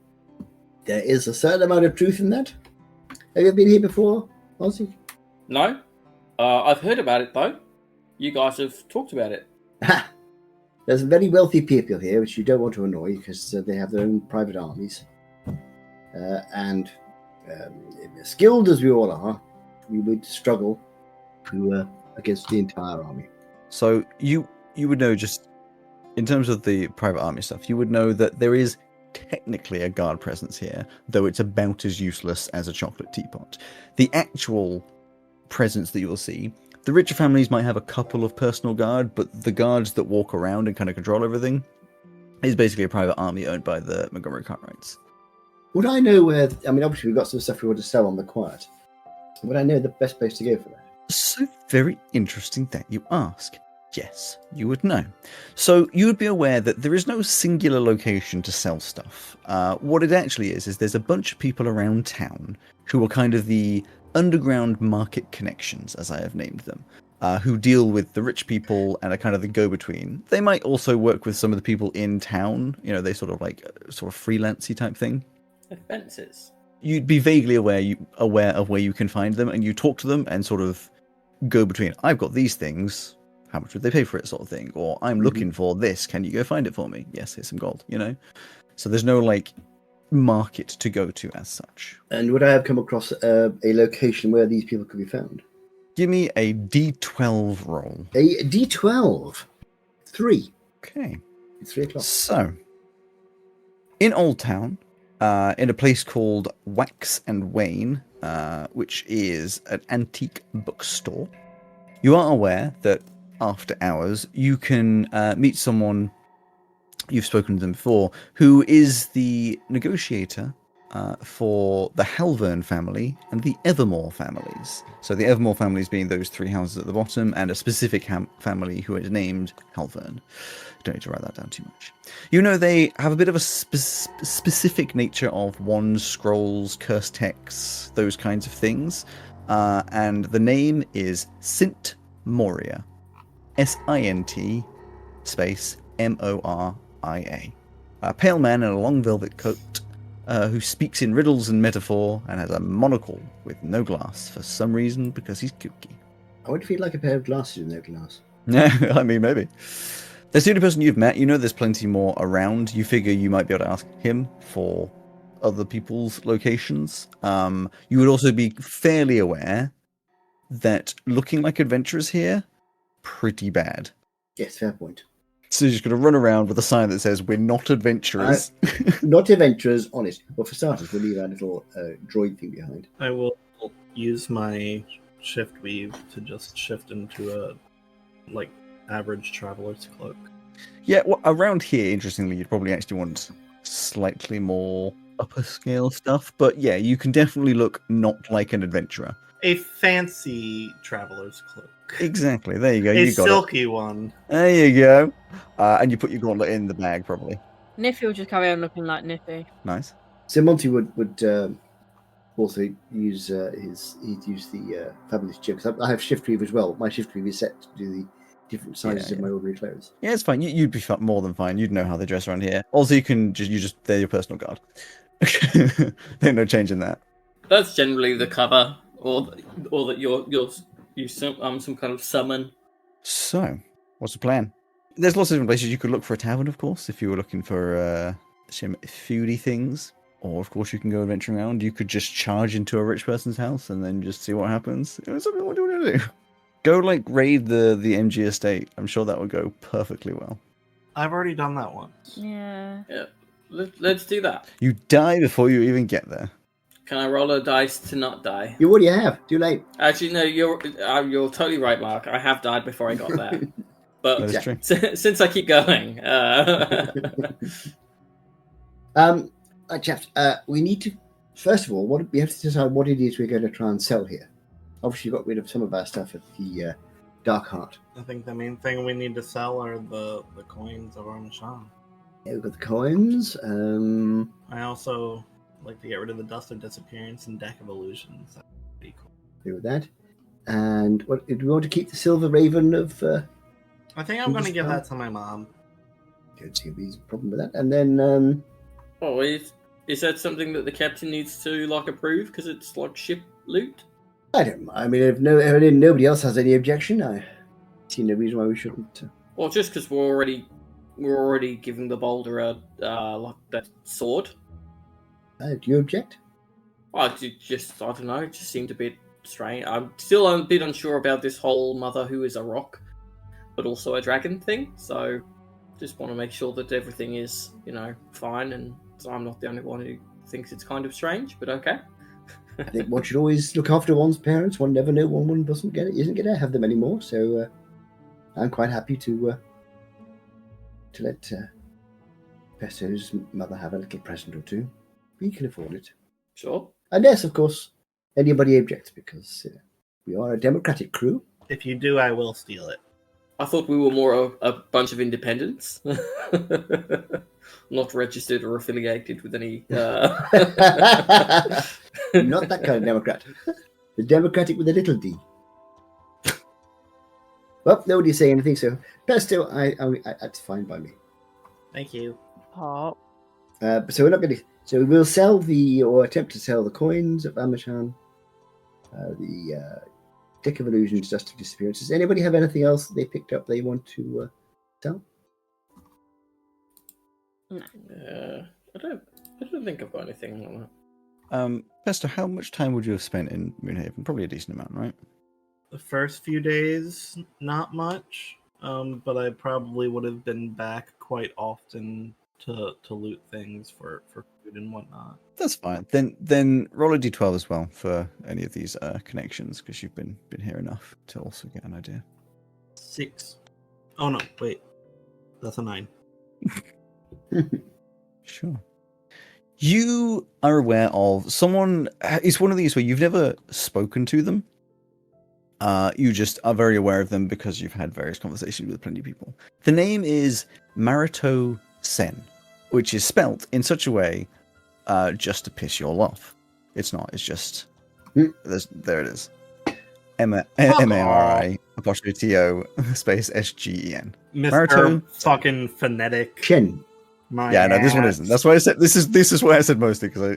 There is a certain amount of truth in that. Have you been here before, Ozzy? No. I've heard about it though. You guys have talked about it. Ha! There's very wealthy people here, which you don't want to annoy because they have their own private armies. And skilled as we all are, we would struggle to against the entire army. So you would know, just in terms of the private army stuff, you would know that there is technically a guard presence here, though it's about as useless as a chocolate teapot. The actual presence that you will see, the richer families might have a couple of personal guard, but the guards that walk around and kind of control everything is basically a private army owned by the Montgomery Cartwrights. Would I know where? I mean, obviously we've got some stuff we want to sell on the quiet. Would I know the best place to go for that? So very interesting that you ask. Yes, you would know. So you would be aware that there is no singular location to sell stuff. What it actually is there's a bunch of people around town who are kind of the underground market connections, as I have named them, who deal with the rich people and are kind of the go-between. They might also work with some of the people in town. You know, they sort of like freelancey type thing. Offences. You'd be vaguely aware of where you can find them, and you talk to them and sort of go between, I've got these things, how much would they pay for it, sort of thing, or I'm looking for this, can you go find it for me? Yes, here's some gold, you know? So there's no like market to go to as such. And would I have come across a location where these people could be found? Give me a D12 roll. A D12. 3. Okay. It's 3 o'clock. So, in Old Town, in a place called Wax and Wane, which is an antique bookstore, you are aware that after hours you can meet someone, you've spoken to them before, who is the negotiator for the Halvern family and the Evermore families. So the Evermore families being those 3 houses at the bottom, and a specific family who is named Halvern. Don't need to write that down too much. You know, they have a bit of a specific nature of wands, scrolls, curse texts, those kinds of things. And the name is Sint Moria. Sint space Moria. A pale man in a long velvet coat who speaks in riddles and metaphor and has a monocle with no glass for some reason, because he's kooky. I would feel like a pair of glasses with no glass. Yeah, I mean, maybe. That's the only person you've met. You know there's plenty more around. You figure you might be able to ask him for other people's locations. You would also be fairly aware that looking like adventurers here, pretty bad. Yes, fair point. So you're just going to run around with a sign that says, we're not adventurers. Not adventurers, honest. Well, for starters, we'll leave our little droid thing behind. I will use my shift weave to just shift into a average traveler's cloak. Yeah, well, around here, interestingly, you'd probably actually want slightly more upper scale stuff. But yeah, you can definitely look not like an adventurer. A fancy traveler's cloak. Exactly. There you go. A You got silky one. There you go. And you put your gauntlet in the bag, probably. Niffy will just carry on looking like Niffy. Nice. So Monty would also use he'd use the fabulous chip, because I have shift weave as well. My shift weave is set to do the different sizes of my ordinary clothes. Yeah, it's fine. You'd be more than fine. You'd know how they dress around here. Also, you can they're your personal guard. There's no change in that. That's generally the cover, or that you some kind of summon. So, what's the plan? There's lots of different places you could look for a tavern, of course, if you were looking for some foodie things. Or, of course, you can go adventuring around. You could just charge into a rich person's house and then just see what happens. It's something what do you want to do? Go, like, raid the MG estate. I'm sure that would go perfectly well. I've already done that once. Yeah. Yeah, let's do that. You die before you even get there. Can I roll a dice to not die? You already have. Too late. Actually, no, you're totally right, Mark. I have died before I got there. But That is true. since I keep going, Chaps, we need to, first of all, we have to decide what it is we're going to try and sell here. Obviously, you got rid of some of our stuff at the Dark Heart. I think the main thing we need to sell are the coins of Armachan. Yeah, we've got the coins. I also like to get rid of the Dust of Disappearance and Deck of Illusions. That'd be cool. Do with that. And what do we want to keep the Silver Raven of? I think I'm going to give that to my mom. Don't see a problem with that. And then, oh, is that something that the captain needs to like approve because it's like ship loot? I don't mind. I mean, if nobody else has any objection, I see no reason why we shouldn't. Well, just because we're already giving the boulder a like that sword. Do you object? I don't know. It just seemed a bit strange. I'm still a bit unsure about this whole mother who is a rock, but also a dragon thing. So, just want to make sure that everything is, fine, and so I'm not the only one who thinks it's kind of strange. But okay. I think one should always look after one's parents. One never know when one isn't going to have them anymore. So, I'm quite happy to let Pesto's mother have a little present or two. We can afford it. Sure. Unless, of course, anybody objects, because we are a democratic crew. If you do, I will steal it. I thought we were more a bunch of independents. Not registered or affiliated with any... Not that kind of Democrat. The Democratic with a little d. Well, nobody's saying anything, so Pesto, that's fine by me. Thank you. Pop. So we're not going to... So we'll sell or attempt to sell the coins of Amachan, the Deck of Illusions, Dust of Disappearance. Does anybody have anything else they picked up they want to sell? No. I don't think I've got anything like that. Pesto, how much time would you have spent in Moonhaven? Probably a decent amount, right? The first few days, not much, but I probably would have been back quite often to loot things for food and whatnot. That's fine. Then roll a d12 as well for any of these connections, because you've been here enough to also get an idea. 6. Oh no, wait. That's a 9. Sure. You are aware of someone. It's one of these where you've never spoken to them. You just are very aware of them because you've had various conversations with plenty of people. The name is Marito Sen, which is spelt in such a way just to piss you all off. It's not. It's just there it is. M-A-R-I apostrophe T-O space S-G-E-N. Mr. fucking phonetic. Chen. Yeah, no, this one isn't. That's why I said this is why I said mostly, because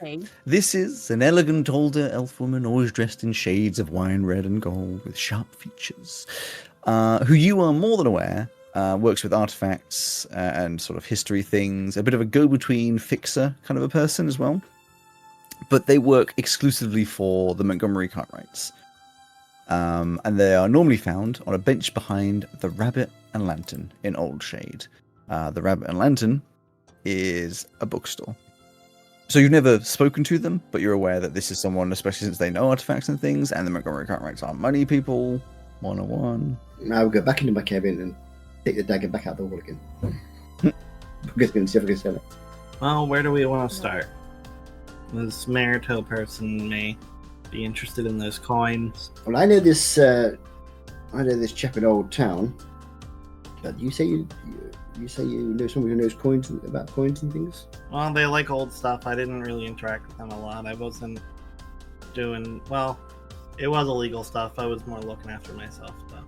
Okay. This is an elegant older elf woman, always dressed in shades of wine red and gold, with sharp features, who you are more than aware works with artifacts and sort of history things, a bit of a go-between fixer kind of a person as well. But they work exclusively for the Montgomery Cartwrights. And they are normally found on a bench behind the Rabbit and Lantern in Old Shade. The Rabbit and Lantern is a bookstore. So you've never spoken to them, but you're aware that this is someone, especially since they know artifacts and things, and the Montgomery Cartwrights aren't money people. 101. Now I'll go back into my cabin and take the dagger back out the wall again. I'm just going to see if I can sell it. Well, where do we want to start? This Marito person may be interested in those coins. Well, I know this chap in Old Town. But you say you know someone who knows about coins and things? Well, they like old stuff. I didn't really interact with them a lot. I wasn't doing... Well, it was illegal stuff. I was more looking after myself, though.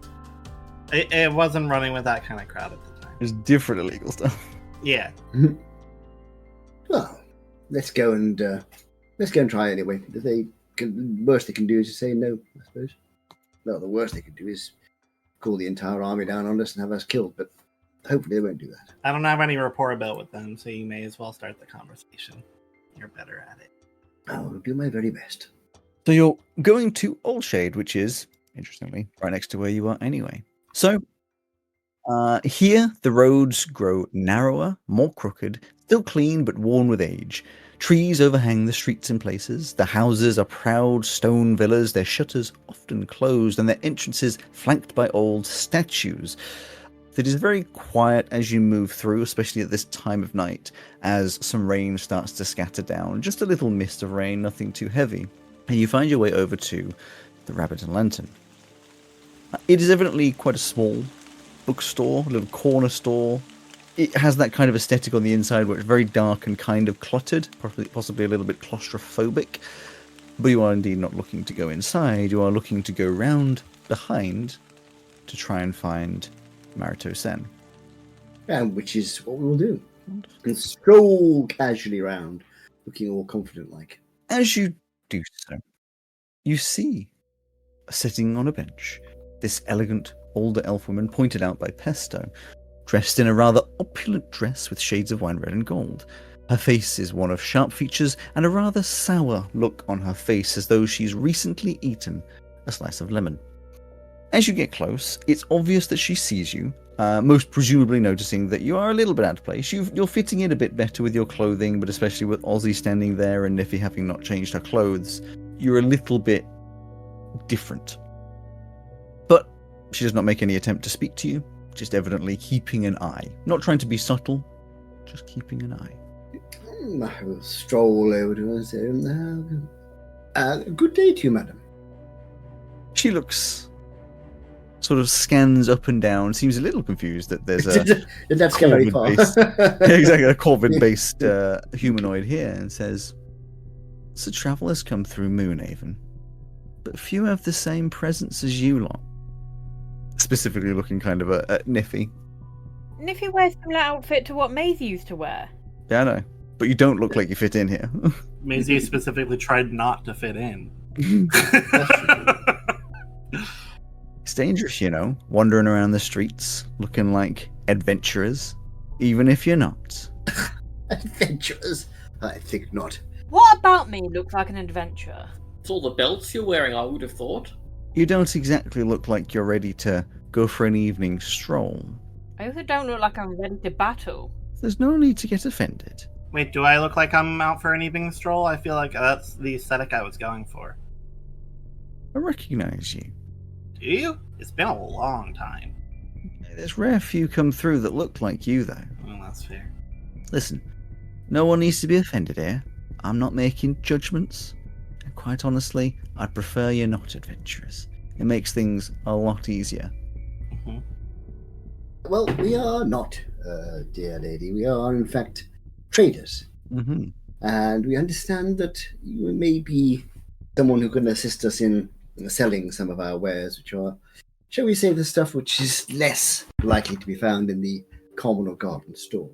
It wasn't running with that kind of crowd at the time. There's different illegal stuff. Yeah. Well, let's go and try anyway. The worst they can do is just say no, I suppose. Well, the worst they can do is call the entire army down on us and have us killed, but hopefully they won't do that. I don't have any rapport built with them, so you may as well start the conversation. You're better at it. I will do my very best. So you're going to Oldshade, which is, interestingly, right next to where you are anyway. So here, the roads grow narrower, more crooked, still clean but worn with age. Trees overhang the streets in places. The houses are proud stone villas, their shutters often closed, and their entrances flanked by old statues. It is very quiet as you move through, especially at this time of night, as some rain starts to scatter down. Just a little mist of rain, nothing too heavy. And you find your way over to the Rabbit and Lantern. It is evidently quite a small bookstore, a little corner store. It has that kind of aesthetic on the inside where it's very dark and kind of cluttered, possibly a little bit claustrophobic. But you are indeed not looking to go inside. You are looking to go round behind to try and find Marito Sen. And which is what we will do. And stroll casually around, looking all confident like. As you do so, you see, sitting on a bench, this elegant older elf woman pointed out by Pesto, dressed in a rather opulent dress with shades of wine red and gold. Her face is one of sharp features and a rather sour look on her face, as though she's recently eaten a slice of lemon. As you get close, it's obvious that she sees you, most presumably noticing that you are a little bit out of place. You're fitting in a bit better with your clothing, but especially with Ozzy standing there and Niffy having not changed her clothes, you're a little bit different. But she does not make any attempt to speak to you, just evidently keeping an eye. Not trying to be subtle, just keeping an eye. I will stroll over to her and say, good day to you, madam. She looks, sort of scans up and down, seems a little confused that there's a Did that scare very far? exactly, a Corvid-based humanoid here, and says, "So travellers come through Moonhaven, but few have the same presence as you lot." Specifically looking kind of at Niffy. Niffy wears a similar outfit to what Maisie used to wear. Yeah, I know. But you don't look like you fit in here. Maisie specifically tried not to fit in. It's dangerous, you know, wandering around the streets, looking like adventurers, even if you're not. Adventurers? I think not. What about me looks like an adventurer? It's all the belts you're wearing, I would have thought. You don't exactly look like you're ready to go for an evening stroll. I also don't look like I'm ready to battle. There's no need to get offended. Wait, do I look like I'm out for an evening stroll? I feel like that's the aesthetic I was going for. I recognize you. Do you? It's been a long time. There's rare few come through that look like you, though. Well, that's fair. Listen, no one needs to be offended here. I'm not making judgments. And quite honestly, I'd prefer you're not adventurous. It makes things a lot easier. Mm-hmm. Well, we are not, dear lady. We are, in fact, traders. Mm-hmm. And we understand that you may be someone who can assist us in selling some of our wares, which are, shall we say, the stuff which is less likely to be found in the common or garden store.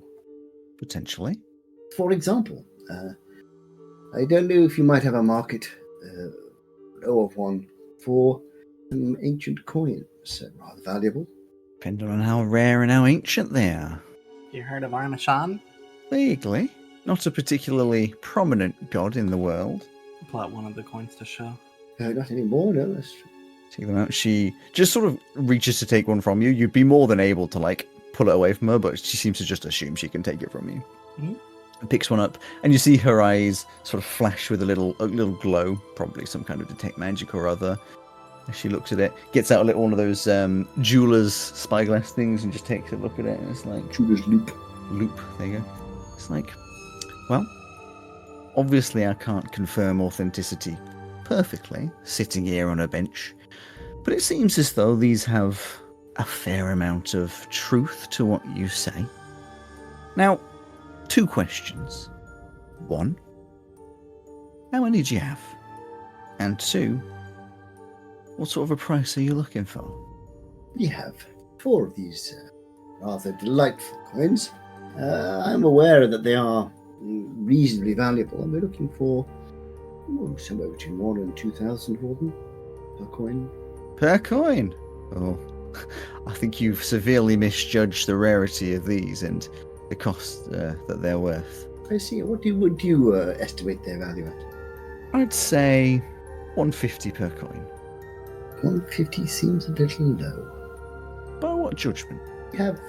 Potentially. For example, I don't know if you might have a market, know of one, for some ancient coins, rather valuable. Depending on how rare and how ancient they are. You heard of Arnishan? Vaguely. Not a particularly prominent god in the world. Pull out one of the coins to show. Not anymore, no. That's true. Take them out. She just sort of reaches to take one from you. You'd be more than able to, pull it away from her, but she seems to just assume she can take it from you. Mm-hmm. And picks one up, and you see her eyes sort of flash with a little glow, probably some kind of detect magic or other. As she looks at it, gets out one of those jeweler's spyglass things and just takes a look at it, and it's like... Jeweler's loop. Loop, there you go. It's like, well, obviously I can't confirm authenticity perfectly, sitting here on a bench, but it seems as though these have a fair amount of truth to what you say. Now, 2 questions. 1, how many do you have? And 2, what sort of a price are you looking for? We have 4 of these rather delightful coins. I'm aware that they are reasonably valuable, and we're looking for somewhere between 1,000 and 2,000 for them per coin. Per coin? Oh, I think you've severely misjudged the rarity of these and the cost that they're worth. I see. What would you estimate their value at? I'd say 150 per coin. 150 seems a little low. By what judgment? We have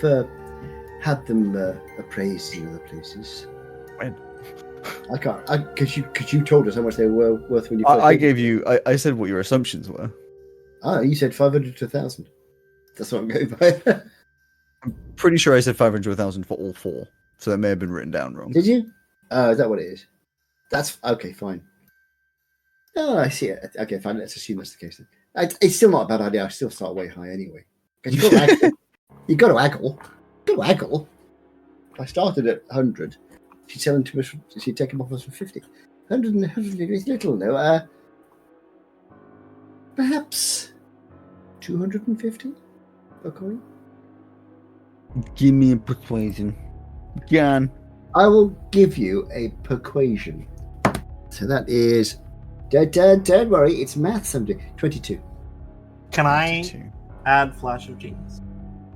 had them appraised in other places. When? I can't, because you told us how much they were worth when you. I gave you. I said what your assumptions were. Ah, you said 500 to 1,000. That's what I'm going by. I'm pretty sure I said 500 to 1,000 for all four, so that may have been written down wrong. Did you? Is that what it is? That's okay. Fine. Oh, I see it. Okay, fine. Let's assume that's the case then. It's still not a bad idea. I still start way high anyway. Because you got to haggle. You got to haggle. If I started at 100, she'd sell them to us. She'd take them off us for 50. 100 is little, no. Perhaps 250 per coin. Give me a persuasion. Jan. I will give you a persuasion. So that is. Don't worry, it's maths. I'm doing 22. Can I 22. add Flash of Genius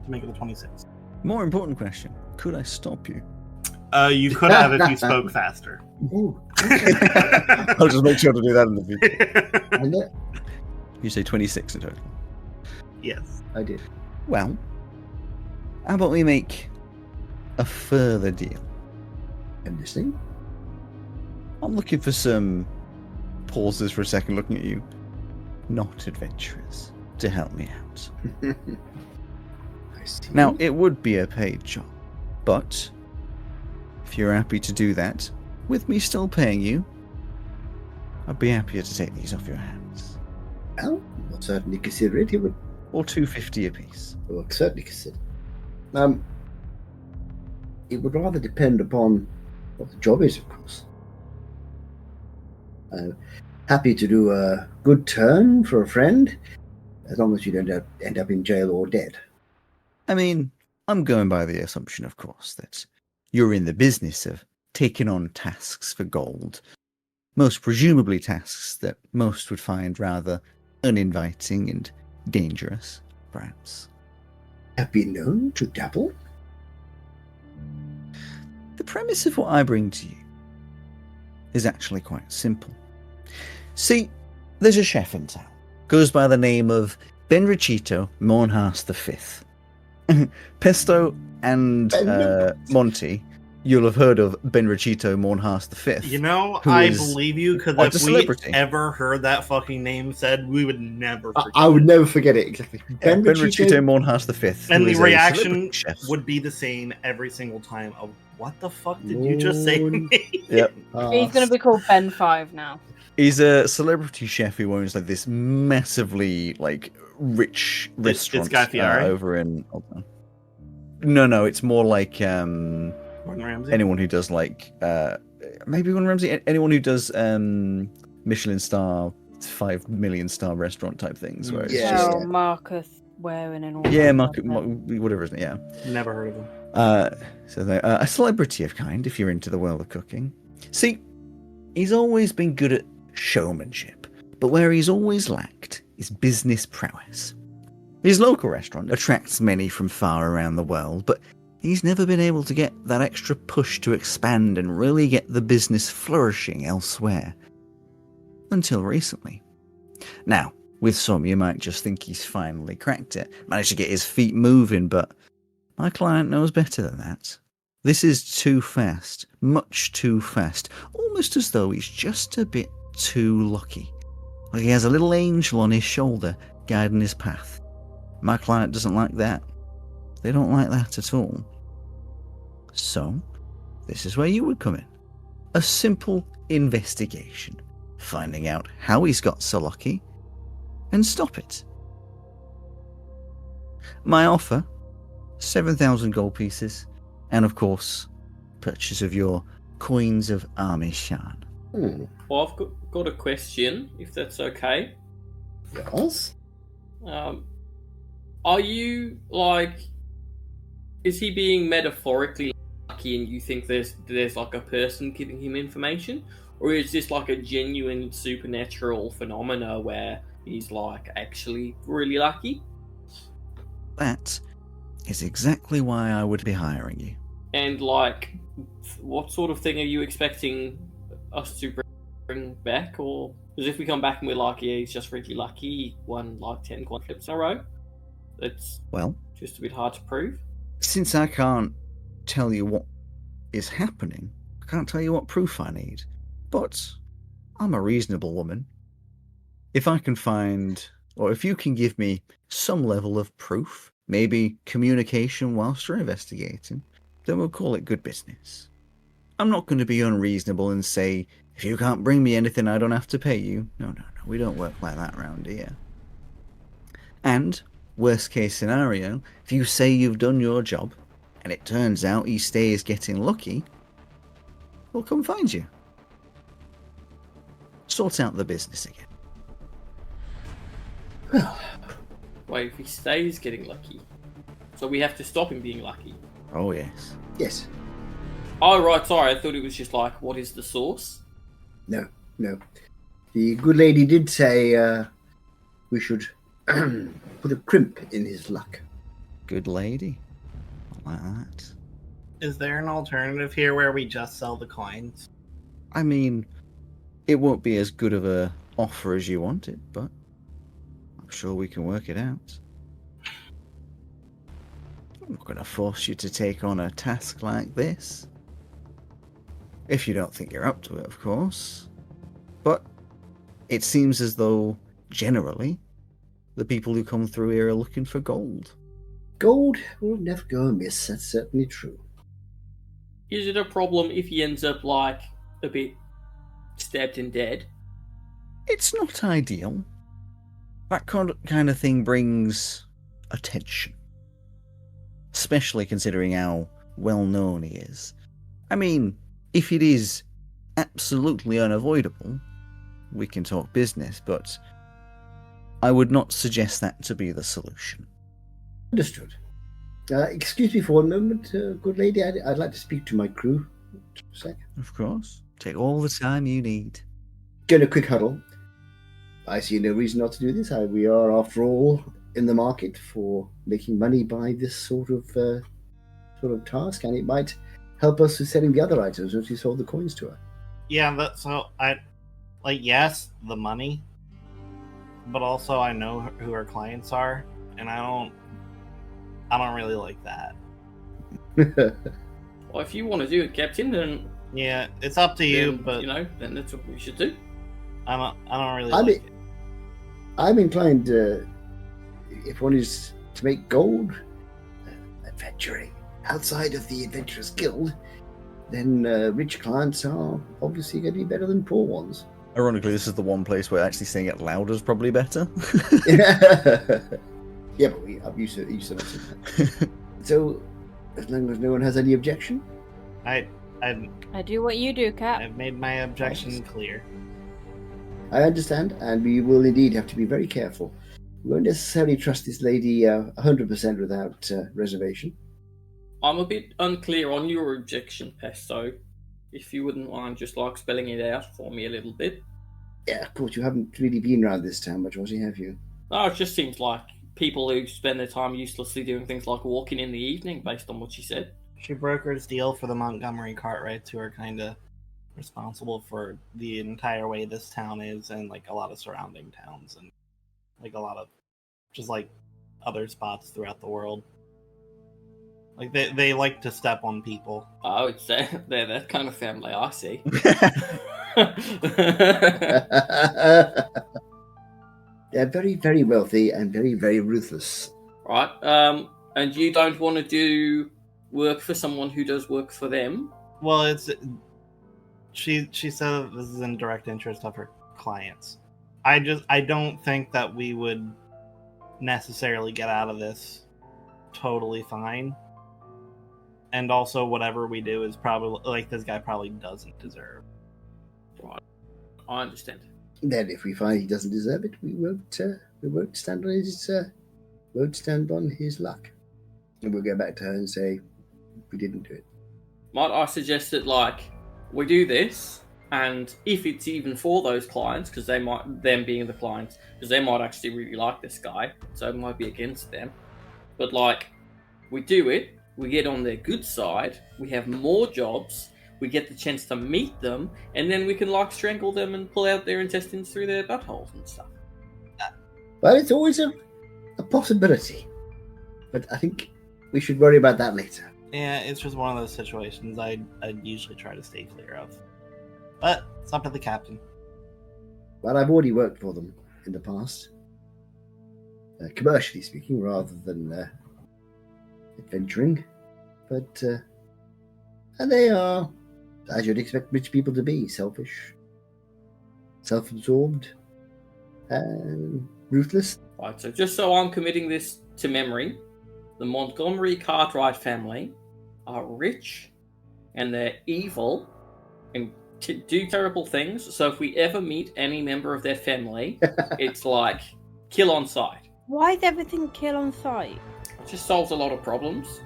to make it a 26? More important question: could I stop you? You could have if you spoke faster. Ooh. I'll just make sure to do that in the future. I know. You say 26 in total. Yes. I did. Well, how about we make a further deal? I'm listening. I'm looking for some pauses for a second, looking at you. Not adventurers to help me out. I see. Now, it would be a paid job, but if you're happy to do that, with me still paying you, I'd be happier to take these off your hands. Well, we'll certainly consider it. Or 250 apiece. We'll certainly consider. It would rather depend upon what the job is, of course. Happy to do a good turn for a friend, as long as you don't end up in jail or dead. I mean, I'm going by the assumption, of course, that you're in the business of taking on tasks for gold. Most presumably tasks that most would find rather uninviting and dangerous, perhaps. Have been known to dabble? The premise of what I bring to you is actually quite simple. See, there's a chef in town. Goes by the name of Benricito Moonhaven V. Pesto and Monty, you'll have heard of Benricito Moonhaven V. You know, who I is believe you, because quite a if we celebrity. ever heard that fucking name said, we would never forget I would it. never forget it, exactly. Benricito Moonhaven V. And who the is a reaction celebrity chef. would be the same every single time of, what the fuck did you just say to me? Yep. He's going to be called Ben 5 now. He's a celebrity chef who owns like this massively like rich restaurant Guy Fieri? over in. No, it's more like Gordon Ramsay? anyone who does like maybe Gordon Ramsay. Anyone who does Michelin star, 5 million star restaurant type things. Where it's Yeah. just, Oh, Marcus Waring and all yeah, that stuff. whatever, isn't it? Yeah. Never heard of him. So they're a celebrity of kind, if you're into the world of cooking. See, he's always been good at showmanship, but where he's always lacked is business prowess. His local restaurant attracts many from far around the world, but he's never been able to get that extra push to expand and really get the business flourishing elsewhere. Until recently. Now, with some, you might just think he's finally cracked it, managed to get his feet moving, but my client knows better than that. This is too fast, much too fast, almost as though he's just a bit too lucky. Like he has a little angel on his shoulder guiding his path. My client doesn't like that. They don't like that at all. So, this is where you would come in. A simple investigation, finding out how he's got so lucky, and stop it. My offer, 7,000 gold pieces, and of course, purchase of your coins of Amishan. Well, I've got a question, if that's okay. Yes? Are you, like... Is he being metaphorically lucky and you think there's like a person giving him information? Or is this like a genuine supernatural phenomena where he's like actually really lucky? That is exactly why I would be hiring you. And like, what sort of thing are you expecting us to bring back? Or because if we come back and we're like, yeah, he's just really lucky, he won like 10 coin flips in a row, it's Well, just a bit hard to prove. since I can't tell you what is happening, I can't tell you what proof I need. But I'm a reasonable woman. If I can find, or if you can give me some level of proof, maybe communication whilst you're investigating, then we'll call it good business. I'm not going to be unreasonable and say, if you can't bring me anything, I don't have to pay you. No, we don't work like that around here. And, worst case scenario, if you say you've done your job, and it turns out he stays getting lucky, we'll come find you. Sort out the business again. Wait, if he stays getting lucky, so we have to stop him being lucky. Oh, yes. Yes. Oh, right, sorry, I thought it was just like, what is the source? No. The good lady did say we should put a crimp in his luck. Good lady. I like that. Is there an alternative here where we just sell the coins? I mean, it won't be as good of a offer as you wanted, but I'm sure we can work it out. I'm not going to force you to take on a task like this. If you don't think you're up to it, of course. But it seems as though, generally, the people who come through here are looking for gold. Gold will never go amiss, that's certainly true. Is it a problem if he ends up like a bit stabbed and dead? It's not ideal. That kind of thing brings attention. Especially considering how well known he is. I mean, if it is absolutely unavoidable, we can talk business, but I would not suggest that to be the solution. Understood. Excuse me for one moment, good lady. I'd like to speak to my crew. Just a sec. Of course. Take all the time you need. Get a quick huddle. I see no reason not to do this. We are, after all, in the market for making money by this sort of task, and it might help us with selling the other items once we sold the coins to her. Yeah, yes, the money, but also I know who our clients are, and I don't really like that. Well, if you want to do it, Captain, then Yeah, it's up to you, but then that's what we should do. I don't really like it. I'm inclined, if one is to make gold, adventuring outside of the Adventurers Guild, then rich clients are obviously going to be better than poor ones. Ironically, this is the one place where actually saying it louder is probably better. Yeah, but I'm used to that. So, as long as no one has any objection, I do what you do, Cap. I've made my objection clear. I understand, and we will indeed have to be very careful. We won't necessarily trust this lady 100% without reservation. I'm a bit unclear on your objection, Pesto. If you wouldn't mind just like spelling it out for me a little bit. Yeah, of course, you haven't really been around this town much, Ozzy, have you? No, it just seems like people who spend their time uselessly doing things like walking in the evening, based on what she said. She brokers deal for the Montgomery Cartwrights, who are kind of responsible for the entire way this town is, and like a lot of surrounding towns, and like a lot of just like other spots throughout the world. Like they like to step on people. Oh, it's they're that kind of family, I see. They're very, very wealthy and very, very ruthless. Right. And you don't want to do work for someone who does work for them? Well, she said this is in direct interest of her clients. I don't think that we would necessarily get out of this totally fine. And also, whatever we do is probably like this guy probably doesn't deserve. Right. I understand. Then, if we find he doesn't deserve it, we won't stand on his luck, and we'll go back to her and say we didn't do it. Might I suggest that like we do this, and if it's even for those clients, because them being the clients, because they might actually really like this guy, so it might be against them. But like, we do it, we get on their good side, we have more jobs, we get the chance to meet them, and then we can like strangle them and pull out their intestines through their buttholes and stuff. Well, it's always a possibility. But I think we should worry about that later. Yeah, it's just one of those situations I'd usually try to stay clear of. But it's up to the captain. Well, I've already worked for them in the past. Commercially speaking, rather than adventuring. But, and they are, as you'd expect rich people to be, selfish, self-absorbed, and ruthless. Right, so just so I'm committing this to memory, the Montgomery Cartwright family are rich, and they're evil, and do terrible things. So if we ever meet any member of their family, it's like kill on sight. Why is everything kill on sight? It just solves a lot of problems.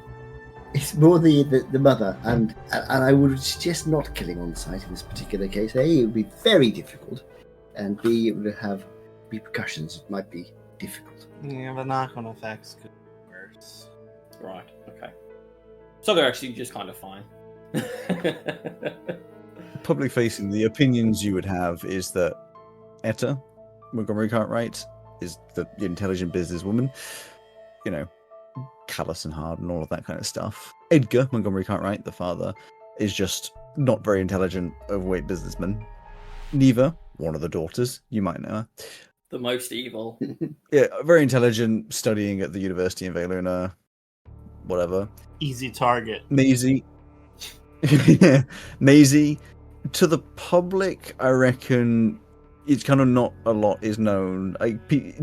It's more the mother, and I would suggest not killing on sight in this particular case. A, it would be very difficult, and B, it would have repercussions. It might be difficult. Yeah, the knock-on effects could be worse. Right, okay. So they're actually just kind of fine. Public facing, the opinions you would have is that Etta, Montgomery Cartwright, is the intelligent businesswoman, you know, callous and hard and all of that kind of stuff. Edgar, Montgomery Cartwright, the father, is just not very intelligent, overweight businessman. Neva, one of the daughters, you might know her. The most evil. Yeah, very intelligent, studying at the University in Valuna, whatever. Easy target. Maisie. Yeah, Maisie. To the public, I reckon it's kind of not a lot is known.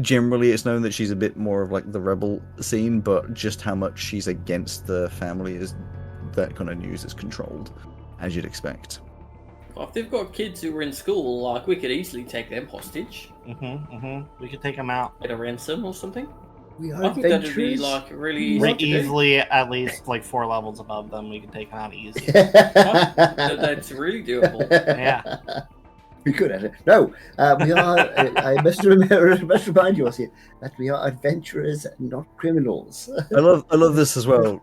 Generally, it's known that she's a bit more of like the rebel scene, but just how much she's against the family is that kind of news is controlled, as you'd expect. Well, if they've got kids who are in school, like, we could easily take them hostage. We could take them out. Get a ransom or something. We are I think that'd be, adventurers. like, really easy to do. Easily, at least like 4 levels above them, we could take them out easy. That's really doable. Yeah. We could actually. No, we are. I must remind you, Ossie, that we are adventurers, not criminals. I love this as well.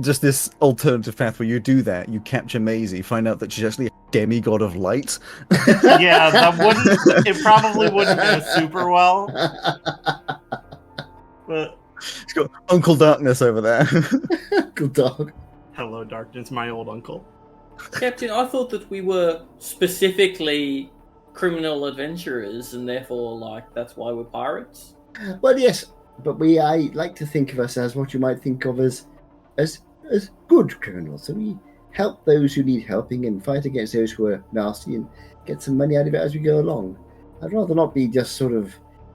Just this alternative path where you do that, you capture Maisie, find out that she's actually a demigod of light. Yeah, that wouldn't. It probably wouldn't go super well. But It's got Uncle Darkness over there. Uncle Dog. hello, darkness, my old uncle. Captain, I thought that we were specifically criminal adventurers, and therefore, like, that's why we're pirates. Well, yes, but I like to think of us as what you might think of as good criminals. So we help those who need helping and fight against those who are nasty and get some money out of it as we go along. I'd rather not be just sort of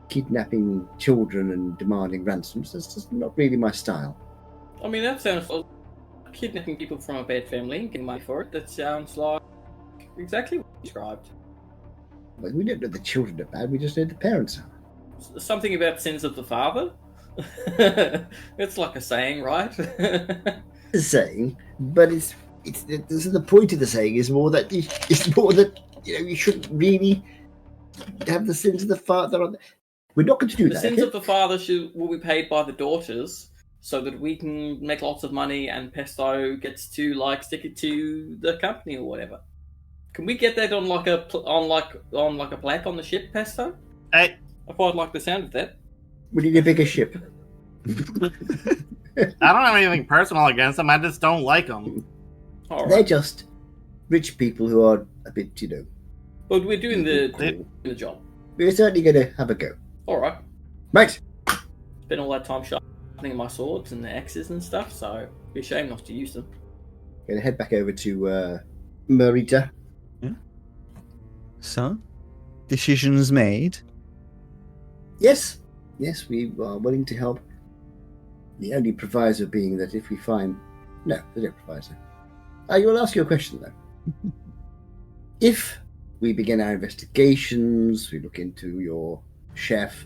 kidnapping children and demanding ransoms. That's just not really my style. I mean, that sounds like kidnapping people from a bad family and getting money for it. That sounds like exactly what you described. But we don't know the children are bad, we just know the parents are. Something about sins of the father? It's like a saying, right? The saying, but it's the point of the saying is more that you shouldn't really have the sins of the father on. We're not going to do The that. sins Okay? of the father will be paid by the daughters, so that we can make lots of money, and Pesto gets to like stick it to the company or whatever. Can we get that on like a plaque on the ship, Pesto? Hey, I quite like the sound of that. We need a bigger ship. I don't have anything personal against them. I just don't like them. All They're right, just rich people who are a bit, but we're doing the job. We're certainly going to have a go. All right. Right. Spent all that time sharpening my swords and the axes and stuff, so it'd be a shame not to use them. Going to head back over to Marita. So, decisions made. Yes, we are willing to help. The only proviso being that if we find... No, there's no proviso. I will ask you a question, though. If we begin our investigations, we look into your chef,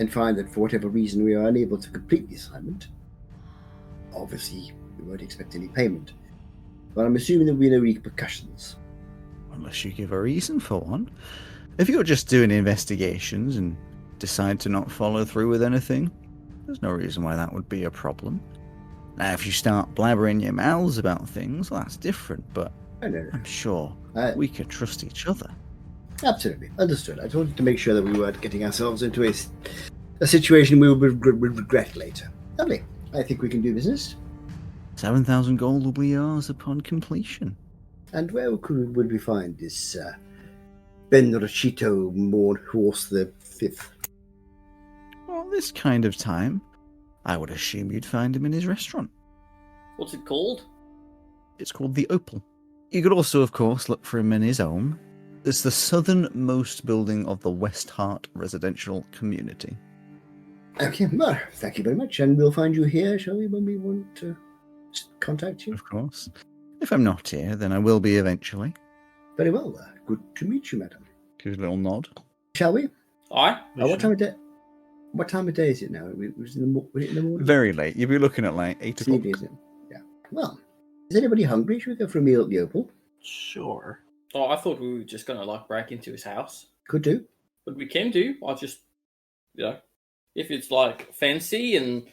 and find that for whatever reason we are unable to complete the assignment, obviously we won't expect any payment. But I'm assuming there will be no repercussions. Unless you give a reason for one. If you're just doing investigations and decide to not follow through with anything, There's no reason why that would be a problem. Now, if you start blabbering your mouths about things, well, that's different, but I'm sure we could trust each other. Absolutely. Understood. I just wanted to make sure that we weren't getting ourselves into a situation we would regret later. Lovely. I think we can do business. 7,000 gold will be yours upon completion. And where would we find this Benrachito Mournhorse the Fifth? Well, this kind of time, I would assume you'd find him in his restaurant. What's it called? It's called the Opal. You could also, of course, look for him in his home. It's the southernmost building of the West Hart residential community. Okay, well, thank you very much. And we'll find you here, shall we, when we want to contact you? Of course. If I'm not here, then I will be eventually. Very well. Good to meet you, madam. Give a little nod. Shall we? Aye. What time of day? What time of day is it now? Was it in the morning? Very late. You'll be looking at like 8 o'clock. Evening, isn't it? Yeah. Well, is anybody hungry? Should we go for a meal at the Opal? Sure. Oh, I thought we were just gonna like break into his house. Could do. But we can do. I just, if it's like fancy and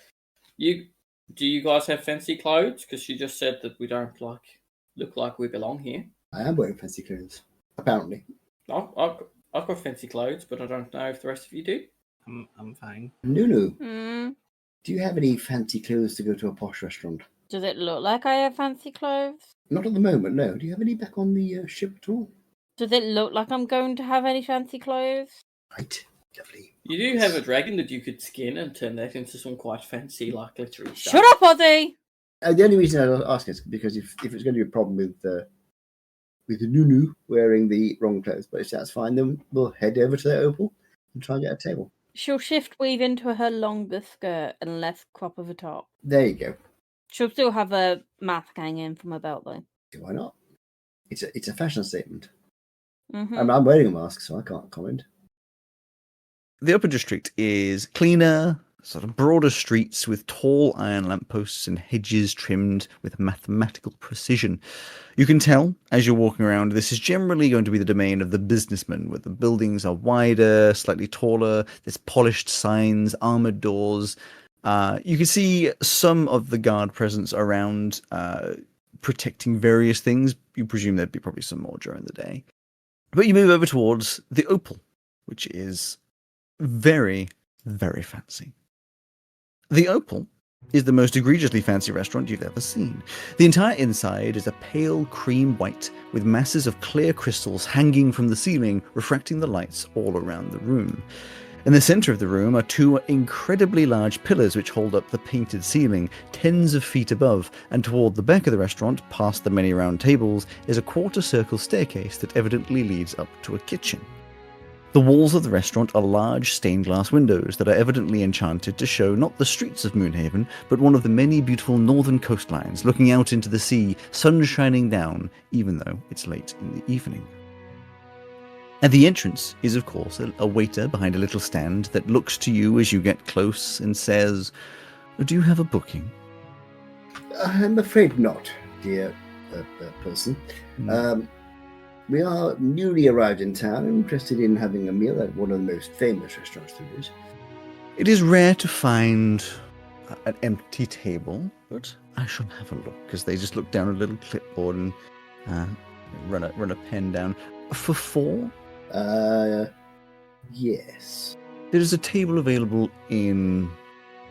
do you guys have fancy clothes? Because she just said that we don't look like we belong here. I am wearing fancy clothes, apparently. I've got fancy clothes, but I don't know if the rest of you do. I'm fine. Nunu, Mm. do you have any fancy clothes to go to a posh restaurant? Does it look like I have fancy clothes? Not at the moment, no. Do you have any back on the ship at all? Does it look like I'm going to have any fancy clothes? Right. Lovely. You do have a dragon that you could skin and turn that into some quite fancy, like glittery stuff. Shut up, Ozzy! The only reason I ask is because if it's going to be a problem with the Nunu wearing the wrong clothes, but if that's fine, then we'll head over to the Opal and try and get a table. She'll shift weave into her longer skirt and less crop of a top. There you go. She'll still have a mask hanging from her belt, though. Why not? It's a fashion statement. Mm-hmm. I'm wearing a mask, so I can't comment. The upper district is cleaner, sort of broader streets with tall iron lampposts and hedges trimmed with mathematical precision. You can tell, as you're walking around, this is generally going to be the domain of the businessmen, where the buildings are wider, slightly taller, there's polished signs, armoured doors. You can see some of the guard presence around protecting various things. You presume there'd be probably some more during the day. But you move over towards the Opal, which is very, very fancy. The Opal is the most egregiously fancy restaurant you've ever seen. The entire inside is a pale cream white with masses of clear crystals hanging from the ceiling, refracting the lights all around the room. In the center of the room are two incredibly large pillars which hold up the painted ceiling, tens of feet above, and toward the back of the restaurant, past the many round tables, is a quarter-circle staircase that evidently leads up to a kitchen. The walls of the restaurant are large stained glass windows that are evidently enchanted to show not the streets of Moonhaven, but one of the many beautiful northern coastlines looking out into the sea, sun shining down, even though it's late in the evening. At the entrance is, of course, a waiter behind a little stand that looks to you as you get close and says, "Do you have a booking?" I'm afraid not, dear person. We are newly arrived in town and interested in having a meal at one of the most famous restaurants there is. It is rare to find an empty table, but I shall have a look, as they just look down a little clipboard and run a pen down. For 4? Yes. There is a table available in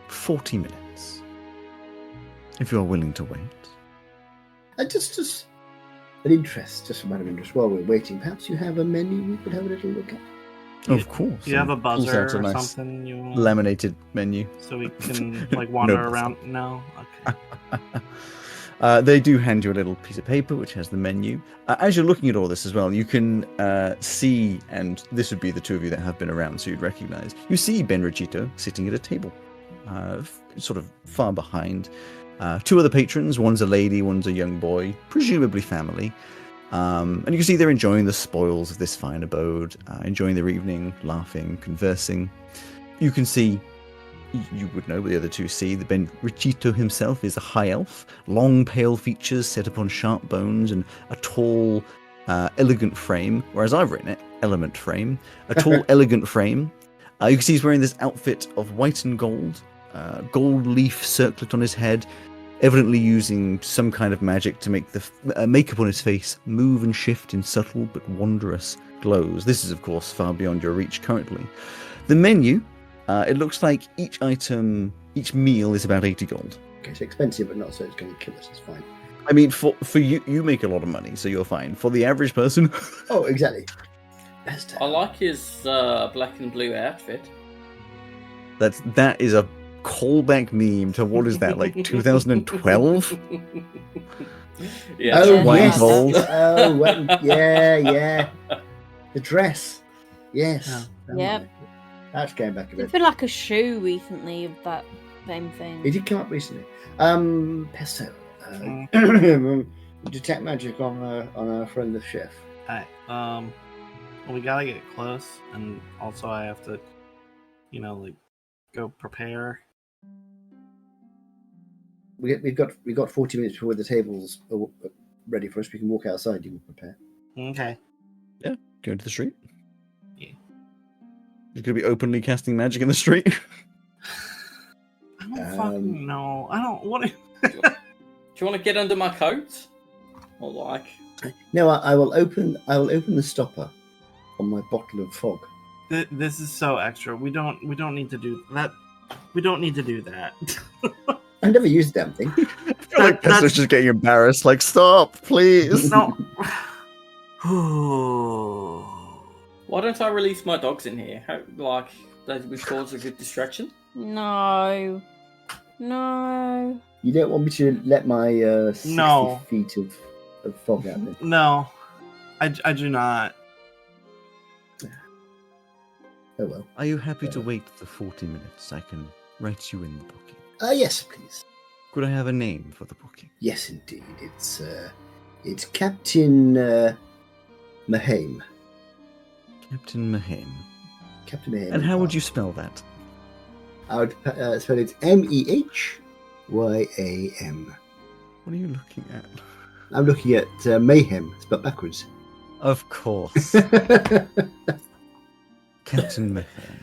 40 minutes, if you are willing to wait. Just an interest, just a matter of interest. While we're waiting, perhaps you have a menu we could have a little look at. Of course. Do you have a Pulls buzzer out a or nice something you want? laminated menu. So we can like wander No. around? No? Okay. They do hand you a little piece of paper which has the menu. As you're looking at all this as well, you can see, and this would be the two of you that have been around, so you'd recognize. You see Benrachito sitting at a table, sort of far behind. Two other patrons, one's a lady, one's a young boy, presumably family. And you can see they're enjoying the spoils of this fine abode, enjoying their evening, laughing, conversing. You can see, you would know, but the other two see, that Benrachito himself is a high elf, long pale features set upon sharp bones and a tall, elegant frame, whereas I've written it, element frame, a tall, elegant frame. You can see he's wearing this outfit of white and gold, gold leaf circlet on his head, evidently using some kind of magic to make the makeup on his face move and shift in subtle but wondrous glows. This is, of course, far beyond your reach currently. The menu, it looks like each meal is about 80 gold. Okay, it's expensive, but not so it's going to kill us. It's fine. I mean, for you make a lot of money, so you're fine. For the average person... Oh, exactly. I like his black and blue outfit. That is a callback meme to, what is that, like 2012? Yeah. Oh, White yes. gold. Oh, yeah. The dress. Yes. Yep. That's going back a There's bit. been like a shoe recently of that same thing. It did come up recently. Pesto. Detect magic on our friend the chef. Alright, well, we gotta get close, and also I have to, go prepare. We've got 40 minutes before the tables are ready for us. We can walk outside. You can prepare. Okay. Go into the street? Yeah. You're going to be openly casting magic in the street? I don't fucking know. I don't want to. Do you want to get under my coat? Or like? No, I will open the stopper on my bottle of fog. This is so extra. We don't need to do that. We don't need to do that. I never used the damn thing. I feel like Pesto's just getting embarrassed. Like, stop, please. No. Why don't I release my dogs in here? That would cause a good distraction? No. You don't want me to let my 60 No. feet of fog out there? No, I do not. Oh well. Are you happy to wait the 40 minutes? I can write you in the booking. Yes, please. Could I have a name for the booking? Yes, indeed. It's Captain Moonhaven. Captain Moonhaven. Captain Moonhaven. And how would you spell that? I would spell it Mehyam. What are you looking at? I'm looking at mayhem, spelled backwards. Of course. Captain Moonhaven.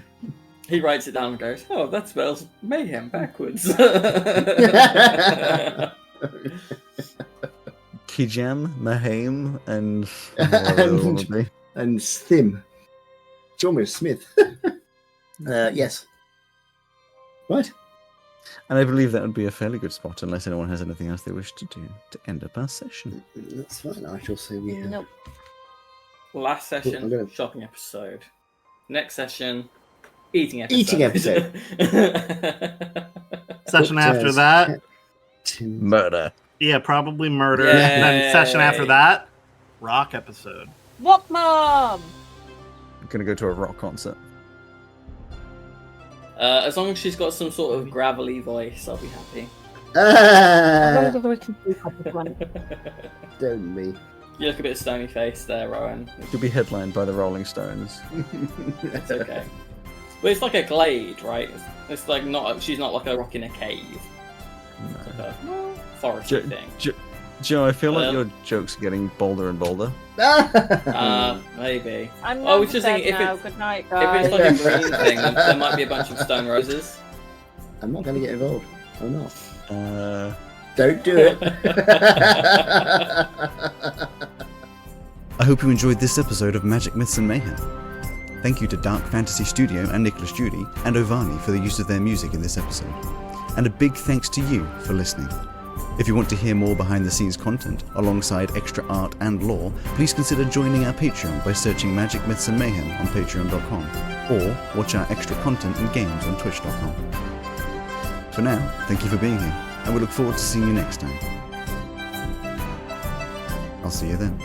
He writes it down and goes, "Oh, that spells mayhem backwards." Kijam, Moonhaven, and... whatever it will be. And Sthim. It's almost Smith. Yes. Right. And I believe that would be a fairly good spot, unless anyone has anything else they wish to do to end up our session. That's fine. I shall say we have. Nope. Last session, I'm gonna- shopping episode. Next session, eating episode. Eating episode. Session Put, after that, Captain- Murder. yeah, probably murder. Yay. And then session after that, rock episode. Walk, Mom! I'm going to go to a rock concert. As long as she's got some sort of gravelly voice, I'll be happy. As long as we can keep up with one. Don't me. You look a bit stony faced there, Rowan. You'll be headlined by the Rolling Stones. It's okay. But it's like a glade, right? It's like not. She's not like a rock in a cave. It's like a forestry thing. Joe, I feel like Um, your jokes are getting bolder and bolder. Maybe. I'm I not was just dead thinking, if now. it's Good night, if guys. it's like a green thing, then there might be a bunch of stone roses. I'm not going to get involved. I'm not. Don't do it. I hope you enjoyed this episode of Magic Myths and Mayhem. Thank you to Dark Fantasy Studio and Nicolas Judy and Ovani for the use of their music in this episode. And a big thanks to you for listening. If you want to hear more behind-the-scenes content, alongside extra art and lore, please consider joining our Patreon by searching Magic Myths and Mayhem on patreon.com, or watch our extra content and games on twitch.com. For now, thank you for being here, and we look forward to seeing you next time. I'll see you then.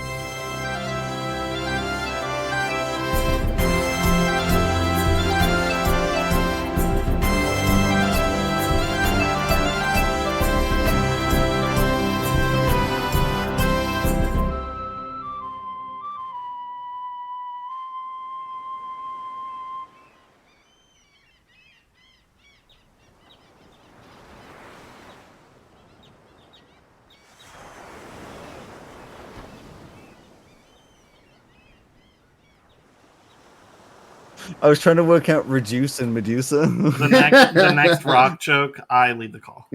I was trying to work out reduce and Medusa. The next rock joke, I lead the call.